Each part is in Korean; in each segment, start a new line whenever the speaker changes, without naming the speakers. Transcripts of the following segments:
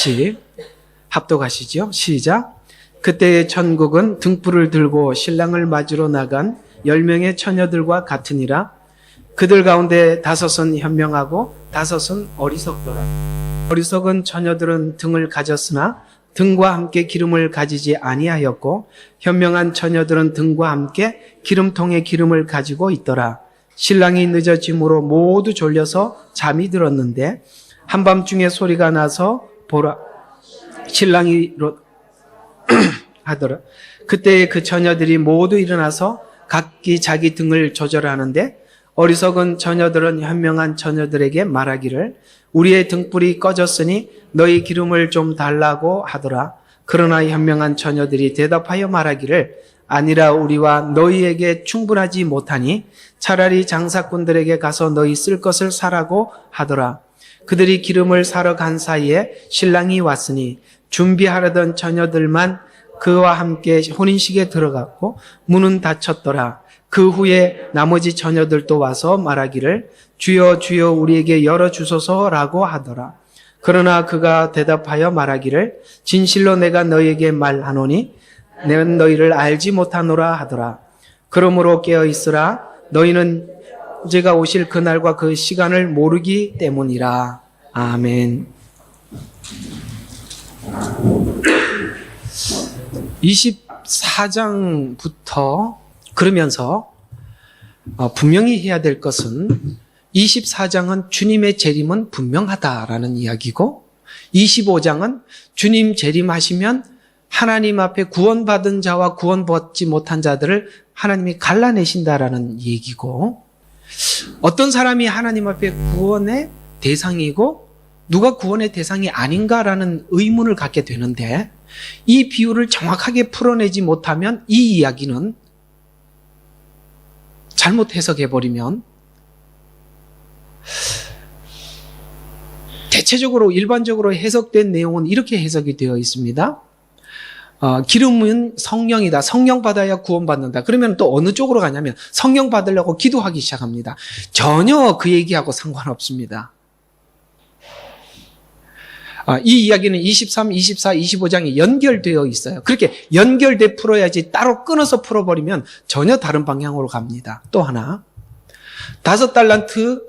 같이 합독하시죠. 시작. 그때의 천국은 등불을 들고 신랑을 맞으러 나간 10명의 처녀들과 같으니라. 그들 가운데 5은 현명하고 5은 어리석더라. 어리석은 처녀들은 등을 가졌으나 등과 함께 기름을 가지지 아니하였고, 현명한 처녀들은 등과 함께 기름통에 기름을 가지고 있더라. 신랑이 늦어짐으로 모두 졸려서 잠이 들었는데 한밤중에 소리가 나서 보라, 신랑이 하더라. 그때 그 처녀들이 모두 일어나서 각기 자기 등을 조절하는데, 어리석은 처녀들은 현명한 처녀들에게 말하기를 우리의 등불이 꺼졌으니 너희 기름을 좀 달라고 하더라. 그러나 현명한 처녀들이 대답하여 말하기를 아니라 우리와 너희에게 충분하지 못하니 차라리 장사꾼들에게 가서 너희 쓸 것을 사라고 하더라. 그들이 기름을 사러 간 사이에 신랑이 왔으니 준비하려던 처녀들만 그와 함께 혼인식에 들어갔고 문은 닫혔더라. 그 후에 나머지 처녀들도 와서 말하기를 주여 주여 우리에게 열어주소서라고 하더라. 그러나 그가 대답하여 말하기를 진실로 내가 너희에게 말하노니 내는 너희를 알지 못하노라 하더라. 그러므로 깨어있으라. 너희는 제가 오실 그날과 그 시간을 모르기 때문이라. 아멘. 24장부터 그러면서 분명히 해야 될 것은 24장은 주님의 재림은 분명하다라는 이야기고, 25장은 주님 재림하시면 하나님 앞에 구원받은 자와 구원받지 못한 자들을 하나님이 갈라내신다라는 얘기고, 어떤 사람이 하나님 앞에 구원의 대상이고 누가 구원의 대상이 아닌가라는 의문을 갖게 되는데, 이 비유를 정확하게 풀어내지 못하면 이 이야기는 잘못 해석해버리면 대체적으로 일반적으로 해석된 내용은 이렇게 해석이 되어 있습니다. 기름은 성령이다. 성령 받아야 구원받는다. 그러면 또 어느 쪽으로 가냐면 성령 받으려고 기도하기 시작합니다. 전혀 그 얘기하고 상관없습니다. 이 이야기는 23, 24, 25장이 연결되어 있어요. 그렇게 연결돼 풀어야지 따로 끊어서 풀어버리면 전혀 다른 방향으로 갑니다. 또 하나, 2달란트,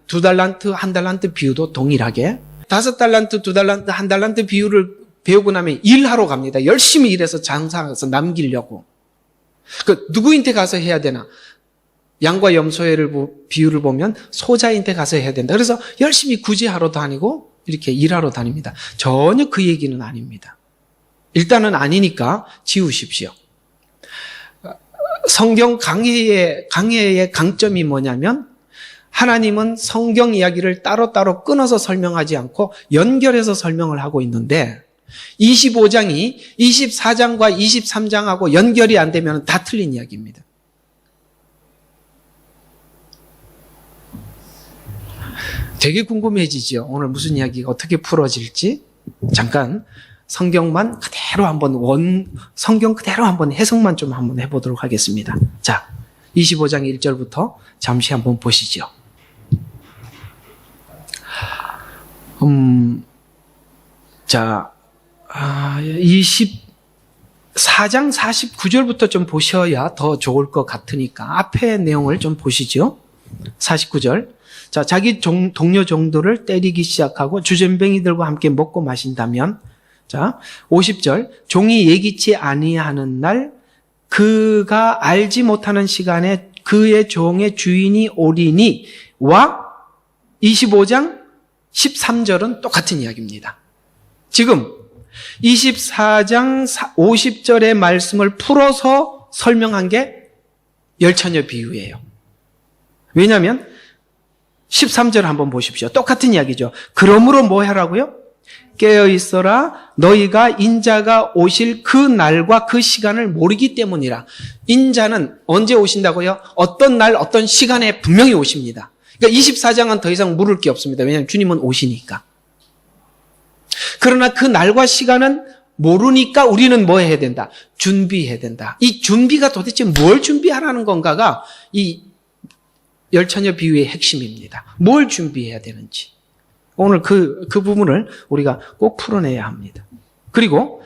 1달란트 비유도 동일하게 5달란트, 2달란트, 1달란트 비유를 배우고 나면 일하러 갑니다. 열심히 일해서 장사해서 남기려고. 누구한테 가서 해야 되나? 양과 염소의 비유를 보면 소자한테 가서 해야 된다. 그래서 열심히 구제하러 다니고 이렇게 일하러 다닙니다. 전혀 그 얘기는 아닙니다. 일단은 아니니까 지우십시오. 성경 강해의 강점이 뭐냐면 하나님은 성경 이야기를 따로따로 끊어서 설명하지 않고 연결해서 설명을 하고 있는데 25장이 24장과 23장하고 연결이 안 되면 다 틀린 이야기입니다. 되게 궁금해지죠. 오늘 무슨 이야기가 어떻게 풀어질지. 잠깐 성경만 그대로 성경 그대로 한번 해석만 좀 한번 해보도록 하겠습니다. 자, 25장 1절부터 잠시 한번 보시죠. 24장 49절부터 좀 보셔야 더 좋을 것 같으니까 앞에 내용을 좀 보시죠. 49절. 자, 자기 동료 정도를 때리기 시작하고 주전뱅이들과 함께 먹고 마신다면, 자, 50절. 종이 예기치 아니하는 날 그가 알지 못하는 시간에 그의 종의 주인이 오리니와 25장 13절은 똑같은 이야기입니다. 지금 24장 50절의 말씀을 풀어서 설명한 게 열처녀 비유예요. 왜냐하면 13절 한번 보십시오. 똑같은 이야기죠. 그러므로 뭐 하라고요? 깨어있어라. 너희가 인자가 오실 그 날과 그 시간을 모르기 때문이라. 인자는 언제 오신다고요? 어떤 날, 어떤 시간에 분명히 오십니다. 그러니까 24장은 더 이상 물을 게 없습니다. 왜냐하면 주님은 오시니까. 그러나 그 날과 시간은 모르니까 우리는 뭐 해야 된다? 준비해야 된다. 이 준비가 도대체 뭘 준비하라는 건가가 이 열처녀 비유의 핵심입니다. 뭘 준비해야 되는지. 오늘 그 부분을 우리가 꼭 풀어내야 합니다. 그리고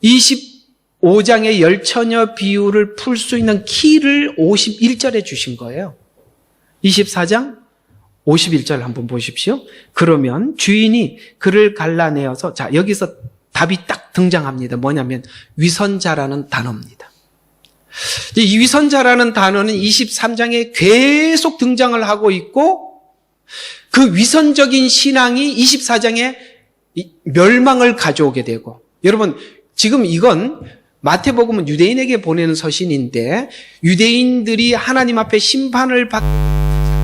25장의 열처녀 비유를 풀 수 있는 키를 51절에 주신 거예요. 24장 51절 한번 보십시오. 그러면 주인이 그를 갈라내어서, 자, 여기서 답이 딱 등장합니다. 뭐냐면 위선자라는 단어입니다. 이 위선자라는 단어는 23장에 계속 등장을 하고 있고, 그 위선적인 신앙이 24장에 멸망을 가져오게 되고, 여러분 지금 이건 마태복음은 유대인에게 보내는 서신인데, 유대인들이 하나님 앞에 심판을 받는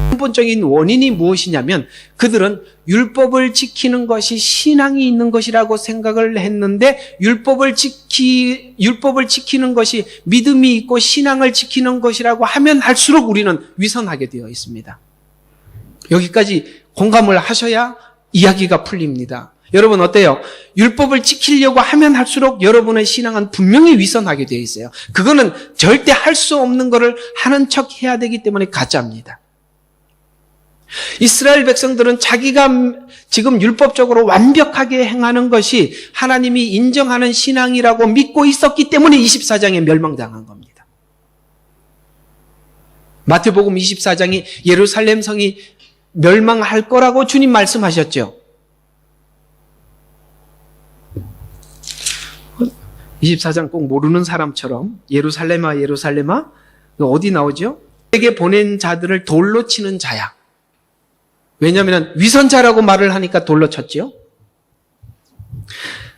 근본적인 원인이 무엇이냐면, 그들은 율법을 지키는 것이 신앙이 있는 것이라고 생각을 했는데, 율법을 지키는 것이 믿음이 있고 신앙을 지키는 것이라고 하면 할수록 우리는 위선하게 되어 있습니다. 여기까지 공감을 하셔야 이야기가 풀립니다. 여러분 어때요? 율법을 지키려고 하면 할수록 여러분의 신앙은 분명히 위선하게 되어 있어요. 그거는 절대 할 수 없는 것을 하는 척 해야 되기 때문에 가짜입니다. 이스라엘 백성들은 자기가 지금 율법적으로 완벽하게 행하는 것이 하나님이 인정하는 신앙이라고 믿고 있었기 때문에 24장에 멸망당한 겁니다. 마태복음 24장이 예루살렘 성이 멸망할 거라고 주님 말씀하셨죠. 24장 꼭 모르는 사람처럼 예루살렘아 예루살렘아 어디 나오죠? 내게 보낸 자들을 돌로 치는 자야. 왜냐하면 위선자라고 말을 하니까 돌로 쳤죠.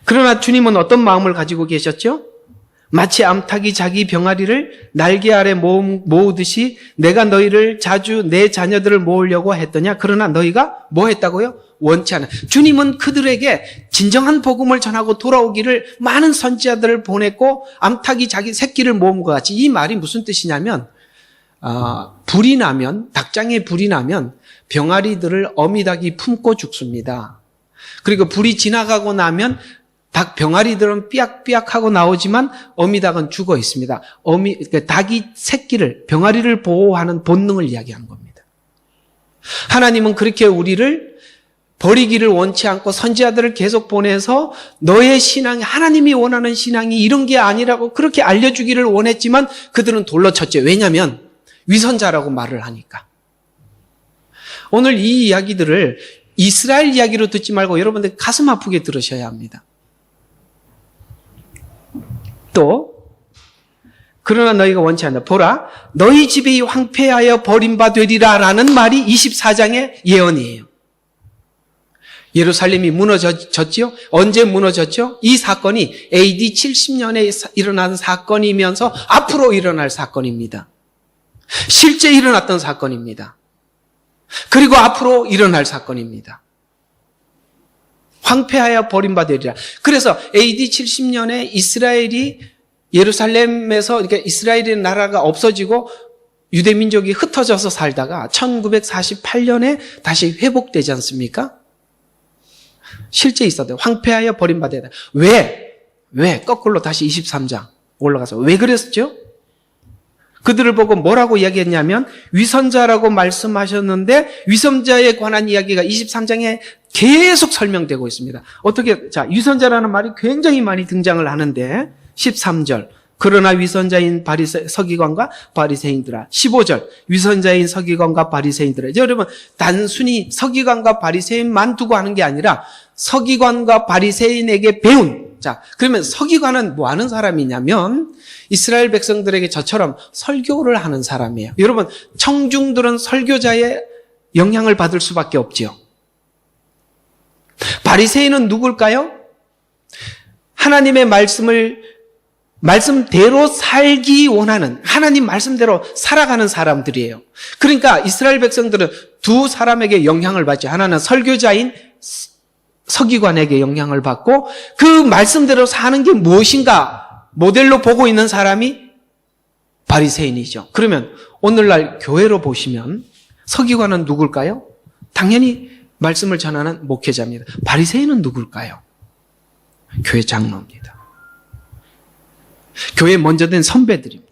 그러나 주님은 어떤 마음을 가지고 계셨죠? 마치 암탉이 자기 병아리를 날개 아래 모으듯이 내가 너희를 자주 내 자녀들을 모으려고 했더냐? 그러나 너희가 뭐 했다고요? 원치 않아. 주님은 그들에게 진정한 복음을 전하고 돌아오기를 많은 선지자들을 보냈고, 암탉이 자기 새끼를 모은 것 같이. 이 말이 무슨 뜻이냐면, 불이 나면, 닭장에 불이 나면 병아리들을 어미닭이 품고 죽습니다. 그리고 불이 지나가고 나면 닭 병아리들은 삐약삐약하고 나오지만 어미닭은 죽어 있습니다. 닭이 새끼를, 병아리를 보호하는 본능을 이야기하는 겁니다. 하나님은 그렇게 우리를 버리기를 원치 않고 선지자들을 계속 보내서 너의 신앙이, 하나님이 원하는 신앙이 이런 게 아니라고 그렇게 알려주기를 원했지만 그들은 돌로 쳤죠. 왜냐하면 위선자라고 말을 하니까. 오늘 이 이야기들을 이스라엘 이야기로 듣지 말고 여러분들 가슴 아프게 들으셔야 합니다. 또 그러나 너희가 원치 않는다. 보라, 너희 집이 황폐하여 버림바 되리라 라는 말이 24장의 예언이에요. 예루살렘이 무너졌죠? 언제 무너졌죠? 이 사건이 AD 70년에 일어난 사건이면서 앞으로 일어날 사건입니다. 실제 일어났던 사건입니다. 그리고 앞으로 일어날 사건입니다. 황폐하여 버림받으리라. 그래서 AD 70년에 이스라엘이 예루살렘에서, 그러니까 이스라엘의 나라가 없어지고 유대민족이 흩어져서 살다가 1948년에 다시 회복되지 않습니까? 실제 있었대요. 황폐하여 버림받아야 돼. 왜? 거꾸로 다시 23장 올라가서. 왜 그랬죠? 그들을 보고 뭐라고 이야기했냐면 위선자라고 말씀하셨는데 위선자에 관한 이야기가 23장에 계속 설명되고 있습니다. 어떻게, 자, 위선자라는 말이 굉장히 많이 등장을 하는데 13절. 그러나 위선자인 서기관과 바리새인들아. 15절. 위선자인 서기관과 바리새인들아. 여러분, 단순히 서기관과 바리새인만 두고 하는 게 아니라 서기관과 바리새인에게 배운, 자, 그러면 서기관은 뭐 하는 사람이냐면 이스라엘 백성들에게 저처럼 설교를 하는 사람이에요. 여러분, 청중들은 설교자의 영향을 받을 수밖에 없지요. 바리새인은 누굴까요? 하나님의 말씀대로 살기 원하는, 하나님 말씀대로 살아가는 사람들이에요. 그러니까 이스라엘 백성들은 두 사람에게 영향을 받죠. 하나는 설교자인 서기관에게 영향을 받고 그 말씀대로 사는 게 무엇인가 모델로 보고 있는 사람이 바리새인이죠. 그러면 오늘날 교회로 보시면 서기관은 누굴까요? 당연히 말씀을 전하는 목회자입니다. 바리새인은 누굴까요? 교회 장로입니다. 교회 먼저 된 선배들입니다.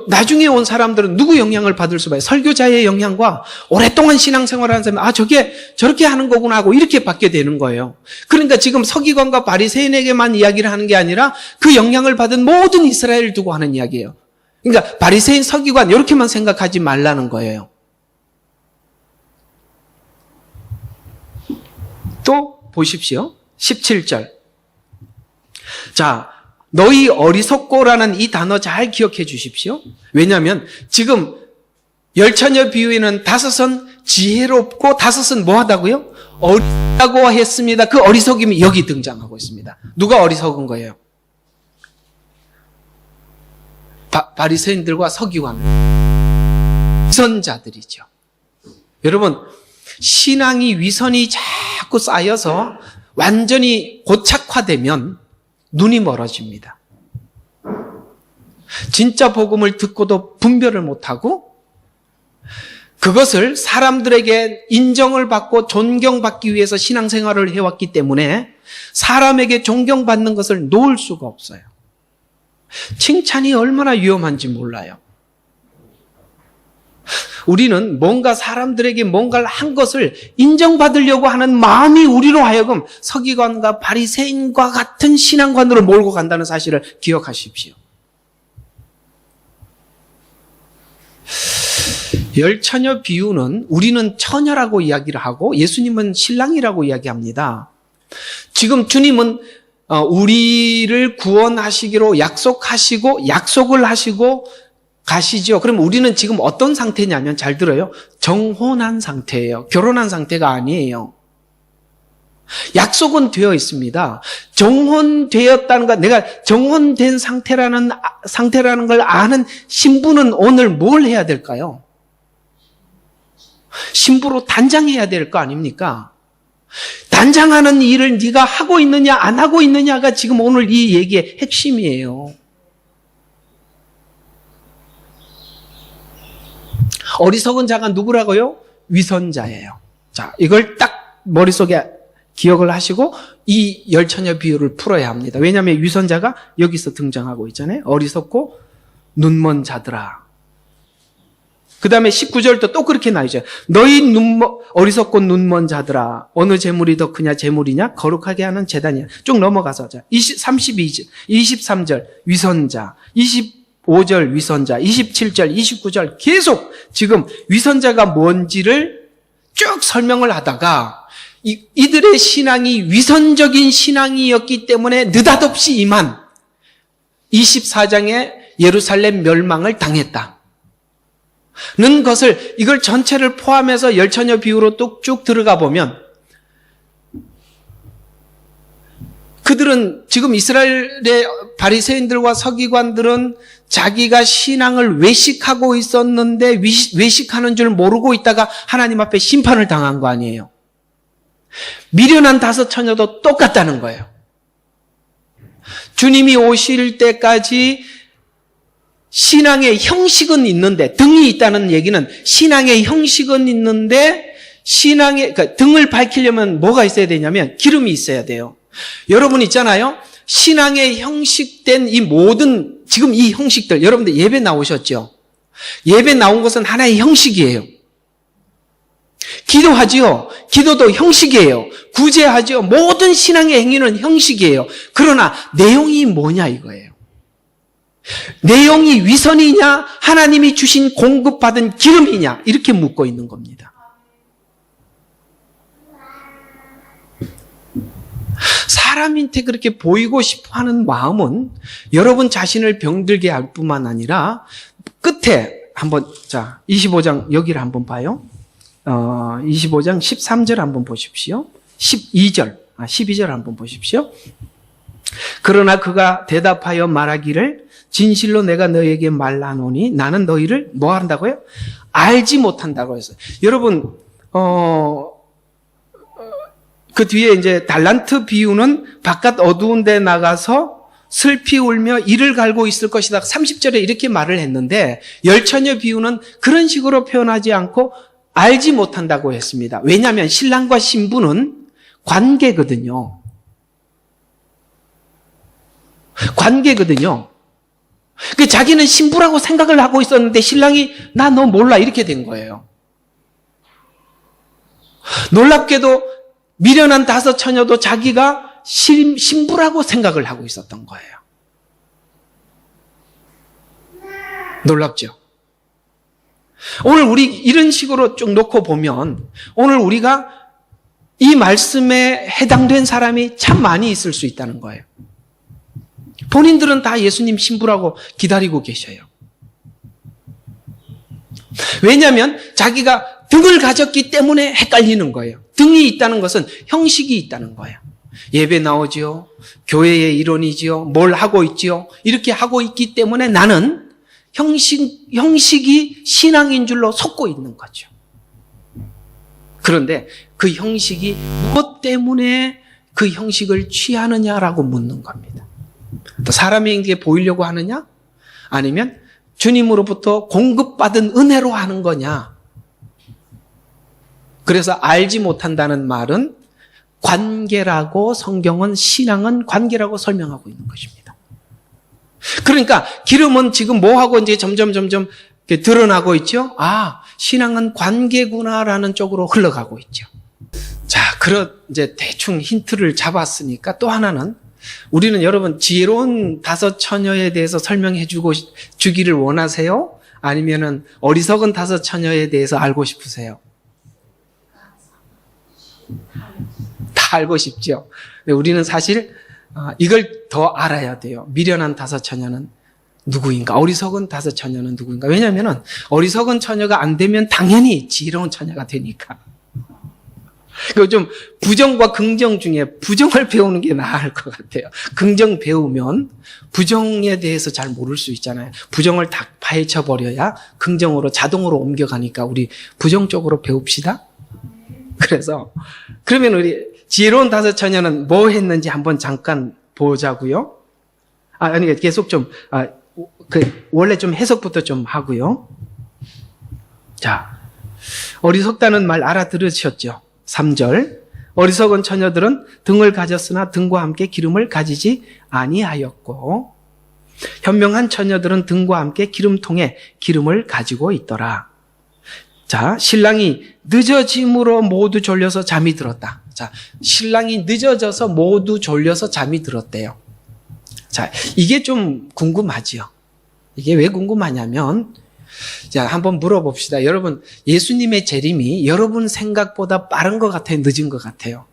나중에 온 사람들은 누구 영향을 받을 수가 있어요? 설교자의 영향과 오랫동안 신앙생활을 하는 사람은 저렇게 하는 거구나 하고 이렇게 받게 되는 거예요. 그러니까 지금 서기관과 바리새인에게만 이야기를 하는 게 아니라 그 영향을 받은 모든 이스라엘을 두고 하는 이야기예요. 그러니까 바리새인, 서기관 이렇게만 생각하지 말라는 거예요. 또 보십시오. 17절. 자, 너희 어리석고라는 이 단어 잘 기억해 주십시오. 왜냐하면 지금 열처녀 비유에는 5은 지혜롭고 5은 뭐하다고요? 어리다고 했습니다. 그 어리석임이 여기 등장하고 있습니다. 누가 어리석은 거예요? 바리새인들과 서기관, 위선자들이죠. 여러분, 신앙이 위선이 자꾸 쌓여서 완전히 고착화되면 눈이 멀어집니다. 진짜 복음을 듣고도 분별을 못하고 그것을 사람들에게 인정을 받고 존경받기 위해서 신앙생활을 해왔기 때문에 사람에게 존경받는 것을 놓을 수가 없어요. 칭찬이 얼마나 위험한지 몰라요. 우리는 뭔가 사람들에게 뭔가를 한 것을 인정받으려고 하는 마음이 우리로 하여금 서기관과 바리새인과 같은 신앙관으로 몰고 간다는 사실을 기억하십시오. 열처녀 비유는 우리는 처녀라고 이야기를 하고 예수님은 신랑이라고 이야기합니다. 지금 주님은 우리를 구원하시기로 약속하시고 약속을 하시고 가시죠. 그럼 우리는 지금 어떤 상태냐면 잘 들어요. 정혼한 상태예요. 결혼한 상태가 아니에요. 약속은 되어 있습니다. 정혼되었다는 것, 내가 정혼된 상태라는 걸 아는 신부는 오늘 뭘 해야 될까요? 신부로 단장해야 될 거 아닙니까? 단장하는 일을 네가 하고 있느냐 안 하고 있느냐가 지금 오늘 이 얘기의 핵심이에요. 어리석은 자가 누구라고요? 위선자예요. 자, 이걸 딱 머릿속에 기억을 하시고 이 열처녀 비유를 풀어야 합니다. 왜냐하면 위선자가 여기서 등장하고 있잖아요. 어리석고 눈먼 자들아. 그 다음에 19절도 또 그렇게 나오죠. 너희 어리석고 눈먼 자들아. 어느 재물이 더 크냐? 재물이냐? 거룩하게 하는 재단이야. 쭉 넘어가서 32절, 23절 위선자, 25절 위선자, 27절, 29절 계속 지금 위선자가 뭔지를 쭉 설명을 하다가 이들의 신앙이 위선적인 신앙이었기 때문에 느닷없이 임한 24장의 예루살렘 멸망을 당했다. 는 것을 이걸 전체를 포함해서 열처녀 비유로 쭉 들어가 보면 그들은 지금 이스라엘의 바리새인들과 서기관들은 자기가 신앙을 외식하고 있었는데 외식하는 줄 모르고 있다가 하나님 앞에 심판을 당한 거 아니에요. 미련한 5 처녀도 똑같다는 거예요. 주님이 오실 때까지 신앙의 형식은 있는데, 등이 있다는 얘기는 신앙의 형식은 있는데 그러니까 등을 밝히려면 뭐가 있어야 되냐면 기름이 있어야 돼요. 여러분 있잖아요. 신앙의 형식된 이 모든 지금 이 형식들, 여러분들 예배 나오셨죠? 예배 나온 것은 하나의 형식이에요. 기도하지요. 기도도 형식이에요. 구제하지요. 모든 신앙의 행위는 형식이에요. 그러나 내용이 뭐냐 이거예요. 내용이 위선이냐 하나님이 주신 공급받은 기름이냐 이렇게 묻고 있는 겁니다. 사람한테 그렇게 보이고 싶어하는 마음은 여러분 자신을 병들게 할 뿐만 아니라 끝에 한번 25장 여기를 한번 봐요. 25장 13절 한번 보십시오. 12절 한번 보십시오. 그러나 그가 대답하여 말하기를 진실로 내가 너희에게 말하노니 나는 너희를 뭐 한다고요? 알지 못한다고 했어요. 여러분 그 뒤에 이제 달란트 비유는 바깥 어두운 데 나가서 슬피 울며 이를 갈고 있을 것이다. 30절에 이렇게 말을 했는데 열처녀 비유는 그런 식으로 표현하지 않고 알지 못한다고 했습니다. 왜냐하면 신랑과 신부는 관계거든요. 그 자기는 신부라고 생각을 하고 있었는데 신랑이 나 너 몰라 이렇게 된 거예요. 놀랍게도 미련한 5 처녀도 자기가 신부라고 생각을 하고 있었던 거예요. 놀랍죠? 오늘 우리 이런 식으로 쭉 놓고 보면 오늘 우리가 이 말씀에 해당된 사람이 참 많이 있을 수 있다는 거예요. 본인들은 다 예수님 신부라고 기다리고 계셔요. 왜냐하면 자기가 등을 가졌기 때문에 헷갈리는 거예요. 등이 있다는 것은 형식이 있다는 거예요. 예배 나오지요. 교회의 일원이지요. 뭘 하고 있지요. 이렇게 하고 있기 때문에 나는 형식이 신앙인 줄로 속고 있는 거죠. 그런데 그 형식이 무엇 때문에 그 형식을 취하느냐라고 묻는 겁니다. 또 사람에게 보이려고 하느냐? 아니면 주님으로부터 공급받은 은혜로 하는 거냐? 그래서 알지 못한다는 말은 관계라고 성경은 신앙은 관계라고 설명하고 있는 것입니다. 그러니까 기름은 지금 뭐하고 이제 점점 이렇게 드러나고 있죠? 아, 신앙은 관계구나라는 쪽으로 흘러가고 있죠. 자, 이제 대충 힌트를 잡았으니까 또 하나는 우리는 여러분 지혜로운 5 처녀에 대해서 설명해 주기를 원하세요? 아니면은 어리석은 5 처녀에 대해서 알고 싶으세요? 다 알고 싶죠. 근데 우리는 사실 이걸 더 알아야 돼요. 미련한 5 처녀는 누구인가? 어리석은 5 처녀는 누구인가? 왜냐하면 어리석은 처녀가 안 되면 당연히 지혜로운 처녀가 되니까. 그 좀 부정과 긍정 중에 부정을 배우는 게 나을 것 같아요. 긍정 배우면 부정에 대해서 잘 모를 수 있잖아요. 부정을 다 파헤쳐 버려야 긍정으로 자동으로 옮겨가니까 우리 부정 쪽으로 배웁시다. 그래서 그러면 우리 지혜로운 5 처녀는 뭐 했는지 한번 잠깐 보자고요. 아니 계속 원래 좀 해석부터 좀 하고요. 자, 어리석다는 말 알아들으셨죠? 3절. 어리석은 처녀들은 등을 가졌으나 등과 함께 기름을 가지지 아니하였고 현명한 처녀들은 등과 함께 기름통에 기름을 가지고 있더라. 자, 신랑이 늦어짐으로 모두 졸려서 잠이 들었다. 자, 신랑이 늦어져서 모두 졸려서 잠이 들었대요. 자, 이게 좀 궁금하지요. 이게 왜 궁금하냐면 자, 한번 물어봅시다. 여러분, 예수님의 재림이 여러분 생각보다 빠른 것 같아요? 늦은 것 같아요?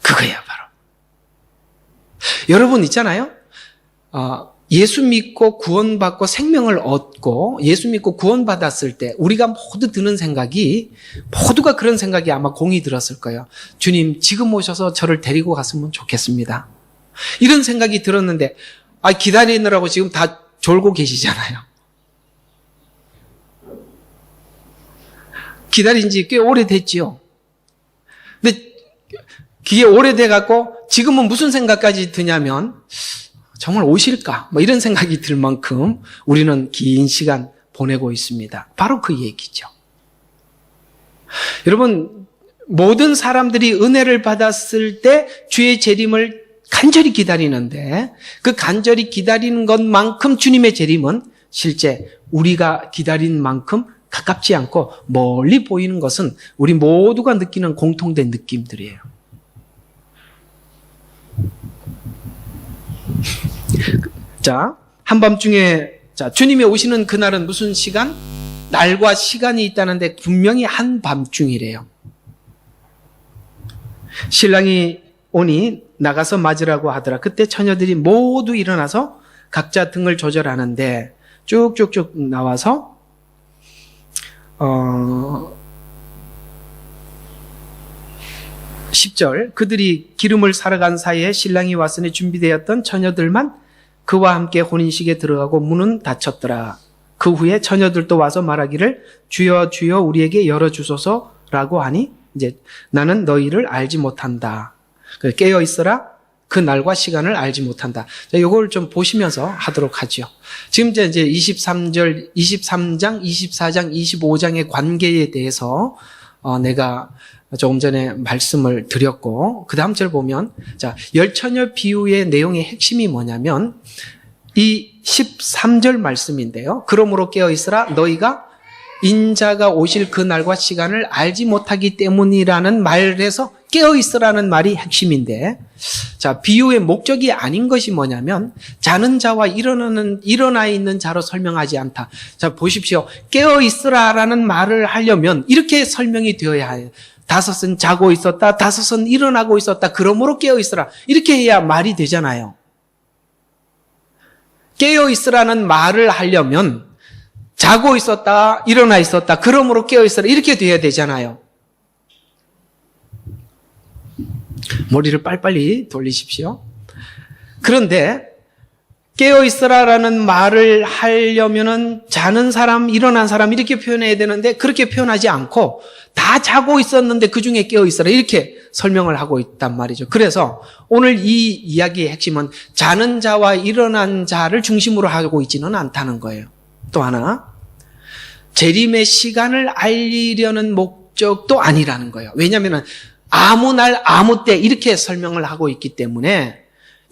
그거예요, 바로. 여러분 있잖아요. 예수 믿고 구원받고 생명을 얻고 예수 믿고 구원받았을 때 우리가 모두 드는 생각이 모두가 그런 생각이 아마 공이 들었을 거예요. 주님, 지금 오셔서 저를 데리고 갔으면 좋겠습니다. 이런 생각이 들었는데 기다리느라고 지금 다 졸고 계시잖아요. 기다린 지 꽤 오래됐지요. 근데 그게 오래돼갖고 지금은 무슨 생각까지 드냐면 정말 오실까? 뭐 이런 생각이 들 만큼 우리는 긴 시간 보내고 있습니다. 바로 그 얘기죠. 여러분, 모든 사람들이 은혜를 받았을 때 주의 재림을 간절히 기다리는데 그 간절히 기다리는 것만큼 주님의 재림은 실제 우리가 기다린 만큼 가깝지 않고 멀리 보이는 것은 우리 모두가 느끼는 공통된 느낌들이에요. 자, 한밤중에 주님이 오시는 그날은 무슨 시간? 날과 시간이 있다는데 분명히 한밤중이래요. 신랑이 오니 나가서 맞으라고 하더라. 그때 처녀들이 모두 일어나서 각자 등을 조절하는데 쭉쭉쭉 나와서 10절 그들이 기름을 사러 간 사이에 신랑이 왔으니 준비되었던 처녀들만 그와 함께 혼인식에 들어가고 문은 닫혔더라. 그 후에 처녀들도 와서 말하기를 주여 주여 우리에게 열어주소서라고 하니 이제 나는 너희를 알지 못한다. 깨어 있어라. 그 날과 시간을 알지 못한다. 자, 이걸 좀 보시면서 하도록 하죠. 지금 이제 23장, 24장, 25장의 관계에 대해서 내가 조금 전에 말씀을 드렸고 그 다음 절 보면 자, 열처녀 비유의 내용의 핵심이 뭐냐면 이 13절 말씀인데요. 그러므로 깨어있으라 너희가 인자가 오실 그 날과 시간을 알지 못하기 때문이라는 말에서 깨어있으라는 말이 핵심인데, 자, 비유의 목적이 아닌 것이 뭐냐면 자는 자와 일어나 있는 자로 설명하지 않다. 자, 보십시오. 깨어있으라라는 말을 하려면 이렇게 설명이 되어야 해요. 다섯은 자고 있었다, 다섯은 일어나고 있었다, 그러므로 깨어있으라, 이렇게 해야 말이 되잖아요. 깨어있으라는 말을 하려면 자고 있었다, 일어나 있었다, 그러므로 깨어있으라, 이렇게 돼야 되잖아요. 머리를 빨리빨리 돌리십시오. 그런데 깨어있으라라는 말을 하려면은 자는 사람, 일어난 사람 이렇게 표현해야 되는데 그렇게 표현하지 않고 다 자고 있었는데 그 중에 깨어있으라 이렇게 설명을 하고 있단 말이죠. 그래서 오늘 이 이야기의 핵심은 자는 자와 일어난 자를 중심으로 하고 있지는 않다는 거예요. 또 하나, 재림의 시간을 알리려는 목적도 아니라는 거예요. 왜냐하면 아무 날 아무 때 이렇게 설명을 하고 있기 때문에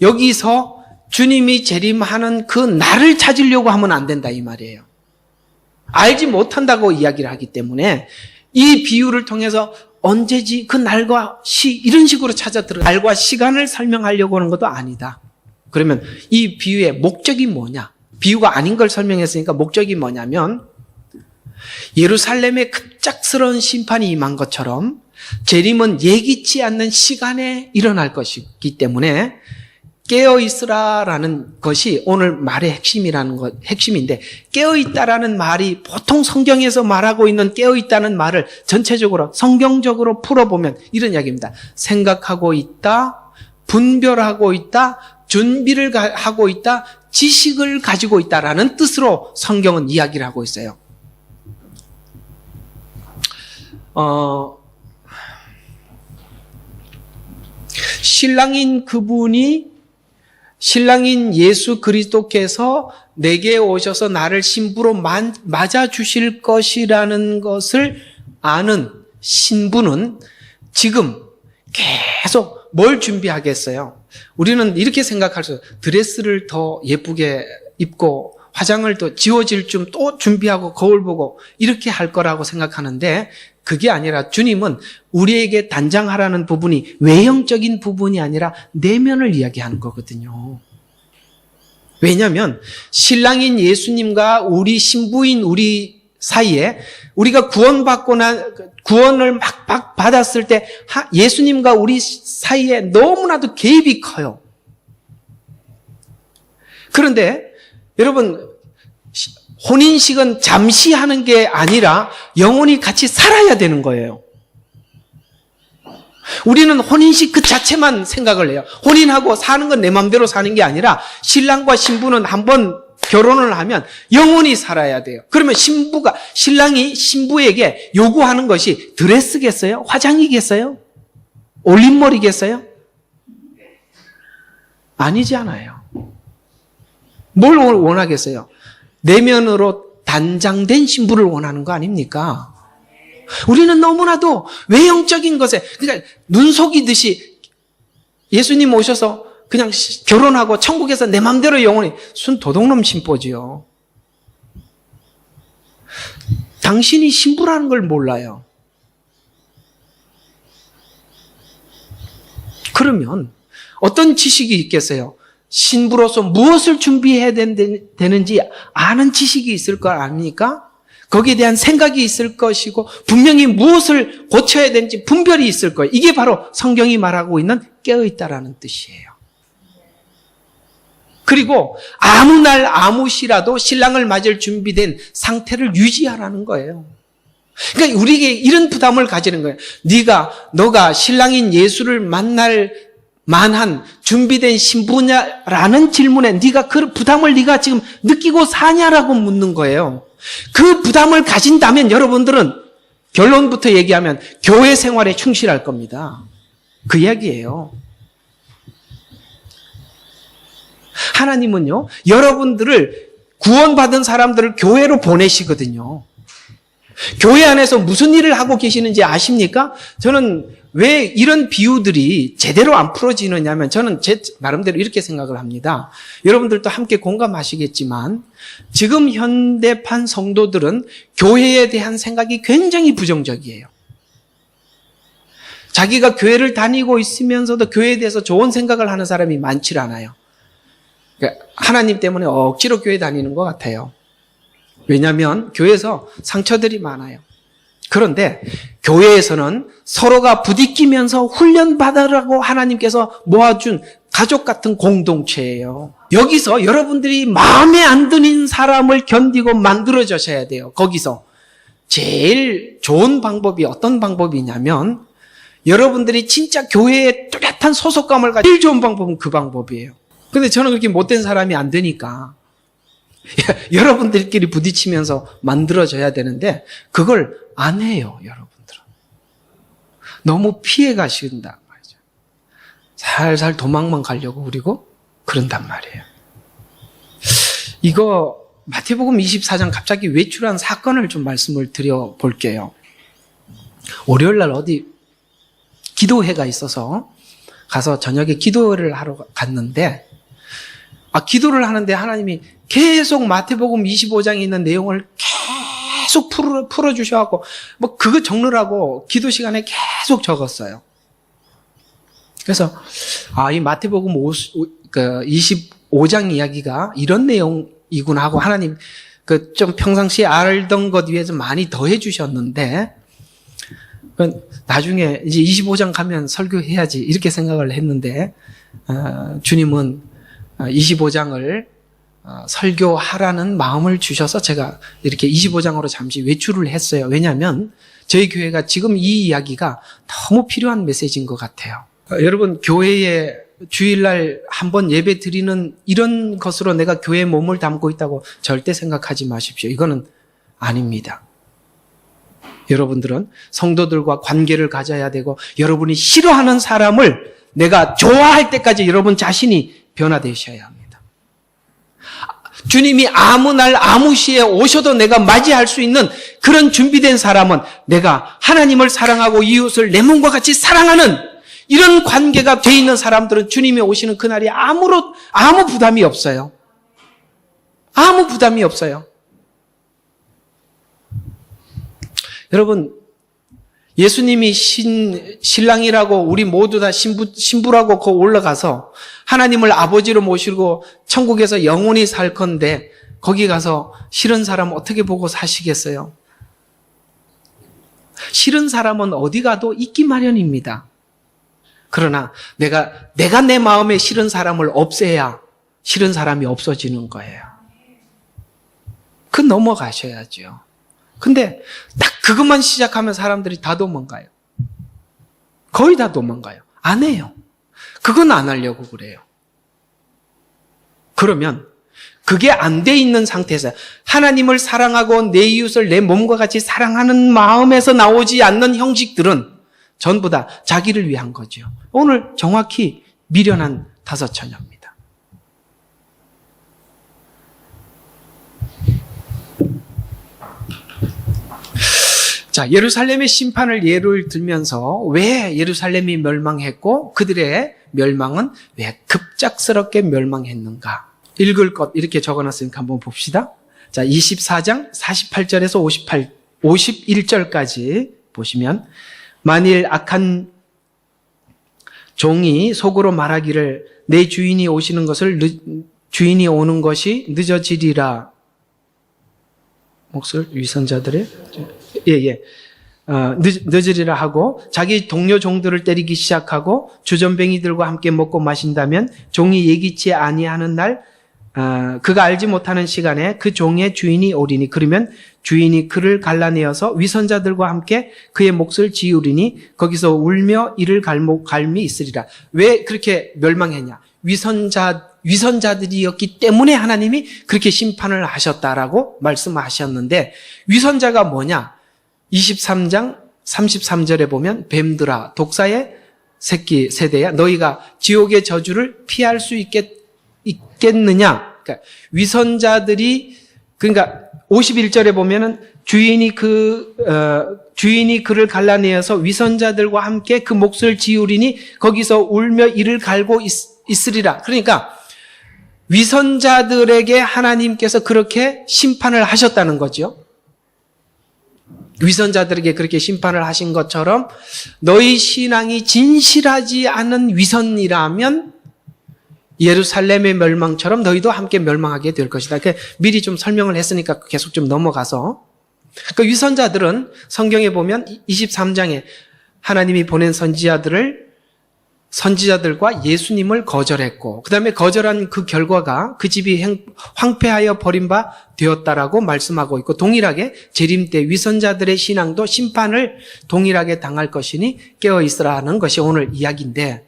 여기서 주님이 재림하는 그 날을 찾으려고 하면 안 된다 이 말이에요. 알지 못한다고 이야기를 하기 때문에 이 비유를 통해서 언제지 그 날과 이런 식으로 찾아 들어 날과 시간을 설명하려고 하는 것도 아니다. 그러면 이 비유의 목적이 뭐냐? 비유가 아닌 걸 설명했으니까 목적이 뭐냐면 예루살렘에 급작스러운 심판이 임한 것처럼 재림은 예기치 않는 시간에 일어날 것이기 때문에 깨어있으라라는 것이 오늘 말의 핵심인데 깨어있다라는 말이 보통 성경에서 말하고 있는 깨어있다는 말을 전체적으로 성경적으로 풀어보면 이런 이야기입니다. 생각하고 있다, 분별하고 있다, 준비를 하고 있다, 지식을 가지고 있다라는 뜻으로 성경은 이야기를 하고 있어요. 신랑인 예수 그리스도께서 내게 오셔서 나를 신부로 맞아 주실 것이라는 것을 아는 신부는 지금 계속 뭘 준비하겠어요? 우리는 이렇게 생각할 수 있어요. 드레스를 더 예쁘게 입고 화장을 더 지워질 좀 또 준비하고 거울 보고 이렇게 할 거라고 생각하는데 그게 아니라 주님은 우리에게 단장하라는 부분이 외형적인 부분이 아니라 내면을 이야기하는 거거든요. 왜냐하면 신랑인 예수님과 우리 신부인 우리 사이에 우리가 구원을 막 받았을 때 예수님과 우리 사이에 너무나도 개입이 커요. 그런데 여러분, 혼인식은 잠시 하는 게 아니라 영원히 같이 살아야 되는 거예요. 우리는 혼인식 그 자체만 생각을 해요. 혼인하고 사는 건 내 마음대로 사는 게 아니라 신랑과 신부는 한번 결혼을 하면 영원히 살아야 돼요. 그러면 신랑이 신부에게 요구하는 것이 드레스겠어요? 화장이겠어요? 올림머리겠어요? 아니잖아요. 뭘 원하겠어요? 내면으로 단장된 신부를 원하는 거 아닙니까? 우리는 너무나도 외형적인 것에, 그러니까 눈 속이듯이 예수님 오셔서 그냥 결혼하고 천국에서 내 마음대로 영원히 순 도둑놈 신보지요. 당신이 신부라는 걸 몰라요. 그러면 어떤 지식이 있겠어요? 신부로서 무엇을 준비해야 되는지 아는 지식이 있을 거 아닙니까? 거기에 대한 생각이 있을 것이고 분명히 무엇을 고쳐야 되는지 분별이 있을 거예요. 이게 바로 성경이 말하고 있는 깨어있다라는 뜻이에요. 그리고 아무 날 아무 시라도 신랑을 맞을 준비된 상태를 유지하라는 거예요. 그러니까 우리에게 이런 부담을 가지는 거예요. 너가 신랑인 예수를 만날 만한 준비된 신부냐라는 질문에 네가 그 부담을 네가 지금 느끼고 사냐라고 묻는 거예요. 그 부담을 가진다면 여러분들은 결론부터 얘기하면 교회 생활에 충실할 겁니다. 그 이야기예요. 하나님은요, 여러분들을 구원받은 사람들을 교회로 보내시거든요. 교회 안에서 무슨 일을 하고 계시는지 아십니까? 저는 왜 이런 비유들이 제대로 안 풀어지느냐면 저는 제 나름대로 이렇게 생각을 합니다. 여러분들도 함께 공감하시겠지만 지금 현대판 성도들은 교회에 대한 생각이 굉장히 부정적이에요. 자기가 교회를 다니고 있으면서도 교회에 대해서 좋은 생각을 하는 사람이 많지 않아요. 그러니까 하나님 때문에 억지로 교회 다니는 것 같아요. 왜냐하면 교회에서 상처들이 많아요. 그런데 교회에서는 서로가 부딪히면서 훈련받으라고 하나님께서 모아준 가족 같은 공동체예요. 여기서 여러분들이 마음에 안 드는 사람을 견디고 만들어주셔야 돼요. 거기서 제일 좋은 방법이 어떤 방법이냐면 여러분들이 진짜 교회에 뚜렷한 소속감을 가지고 제일 좋은 방법은 그 방법이에요. 근데 저는 그렇게 못된 사람이 안 되니까 여러분들끼리 부딪히면서 만들어져야 되는데 그걸 안 해요, 여러분들은. 너무 피해 가신단 말이죠. 살살 도망만 가려고 그리고 그런단 말이에요. 이거 마태복음 24장 갑자기 외출한 사건을 좀 말씀을 드려볼게요. 월요일 날 어디 기도회가 있어서 가서 저녁에 기도를 하러 갔는데 기도를 하는데 하나님이 계속 마태복음 25장에 있는 내용을 계속 풀어주셔갖고 그거 적느라고 기도 시간에 계속 적었어요. 그래서 이 마태복음 25장 이야기가 이런 내용이구나 하고 하나님 좀 평상시에 알던 것 위에서 많이 더해 주셨는데 나중에 이제 25장 가면 설교해야지 이렇게 생각을 했는데 주님은 25장을 설교하라는 마음을 주셔서 제가 이렇게 25장으로 잠시 외출을 했어요. 왜냐하면 저희 교회가 지금 이 이야기가 너무 필요한 메시지인 것 같아요. 여러분 교회에 주일날 한번 예배 드리는 이런 것으로 내가 교회에 몸을 담고 있다고 절대 생각하지 마십시오. 이거는 아닙니다. 여러분들은 성도들과 관계를 가져야 되고 여러분이 싫어하는 사람을 내가 좋아할 때까지 여러분 자신이 변화되셔야 합니다. 주님이 아무 날 아무 시에 오셔도 내가 맞이할 수 있는 그런 준비된 사람은 내가 하나님을 사랑하고 이웃을 내 몸과 같이 사랑하는 이런 관계가 돼 있는 사람들은 주님이 오시는 그날이 아무 부담이 없어요. 아무 부담이 없어요. 여러분, 예수님이 신랑이라고 우리 모두 다 신부라고 거 올라가서 하나님을 아버지로 모시고 천국에서 영원히 살 건데 거기 가서 싫은 사람 어떻게 보고 사시겠어요? 싫은 사람은 어디 가도 있기 마련입니다. 그러나 내가 내 마음에 싫은 사람을 없애야 싫은 사람이 없어지는 거예요. 넘어가셔야죠. 근데 딱 그것만 시작하면 사람들이 다 도망가요. 거의 다 도망가요. 안 해요. 그건 안 하려고 그래요. 그러면 그게 안 돼 있는 상태에서 하나님을 사랑하고 내 이웃을 내 몸과 같이 사랑하는 마음에서 나오지 않는 형식들은 전부 다 자기를 위한 거죠. 오늘 정확히 미련한 다섯 처녀입니다. 자, 예루살렘의 심판을 예를 들면서 왜 예루살렘이 멸망했고 그들의 멸망은 왜 급작스럽게 멸망했는가? 읽을 것 이렇게 적어놨으니까 한번 봅시다. 자, 24장 48절에서 51절까지 보시면 만일 악한 종이 속으로 말하기를 내 주인이 오시는 것을 주인이 오는 것이 늦어지리라. 목소리 위선자들의 늦으리라 하고 자기 동료 종들을 때리기 시작하고 주전뱅이들과 함께 먹고 마신다면 종이 예기치 아니하는 날 그가 알지 못하는 시간에 그 종의 주인이 오리니 그러면 주인이 그를 갈라내어서 위선자들과 함께 그의 몫을 지우리니 거기서 울며 이를 갈미 있으리라. 왜 그렇게 멸망했냐? 위선자들이었기 때문에 하나님이 그렇게 심판을 하셨다라고 말씀하셨는데 위선자가 뭐냐? 23장 33절에 보면 뱀들아 독사의 새끼 세대야 너희가 지옥의 저주를 피할 수 있겠느냐? 그러니까 위선자들이 그러니까 51절에 보면은 주인이 그를 갈라내어서 위선자들과 함께 그 몫을 지우리니 거기서 울며 이를 갈고 있으리라. 그러니까 위선자들에게 하나님께서 그렇게 심판을 하셨다는 거죠. 위선자들에게 그렇게 심판을 하신 것처럼 너희 신앙이 진실하지 않은 위선이라면 예루살렘의 멸망처럼 너희도 함께 멸망하게 될 것이다. 미리 좀 설명을 했으니까 계속 좀 넘어가서, 그 위선자들은 성경에 보면 23장에 하나님이 보낸 선지자들과 예수님을 거절했고, 그 다음에 거절한 그 결과가 그 집이 황폐하여 버림바 되었다라고 말씀하고 있고, 동일하게 재림 때 위선자들의 신앙도 심판을 동일하게 당할 것이니 깨어 있으라는 것이 오늘 이야기인데,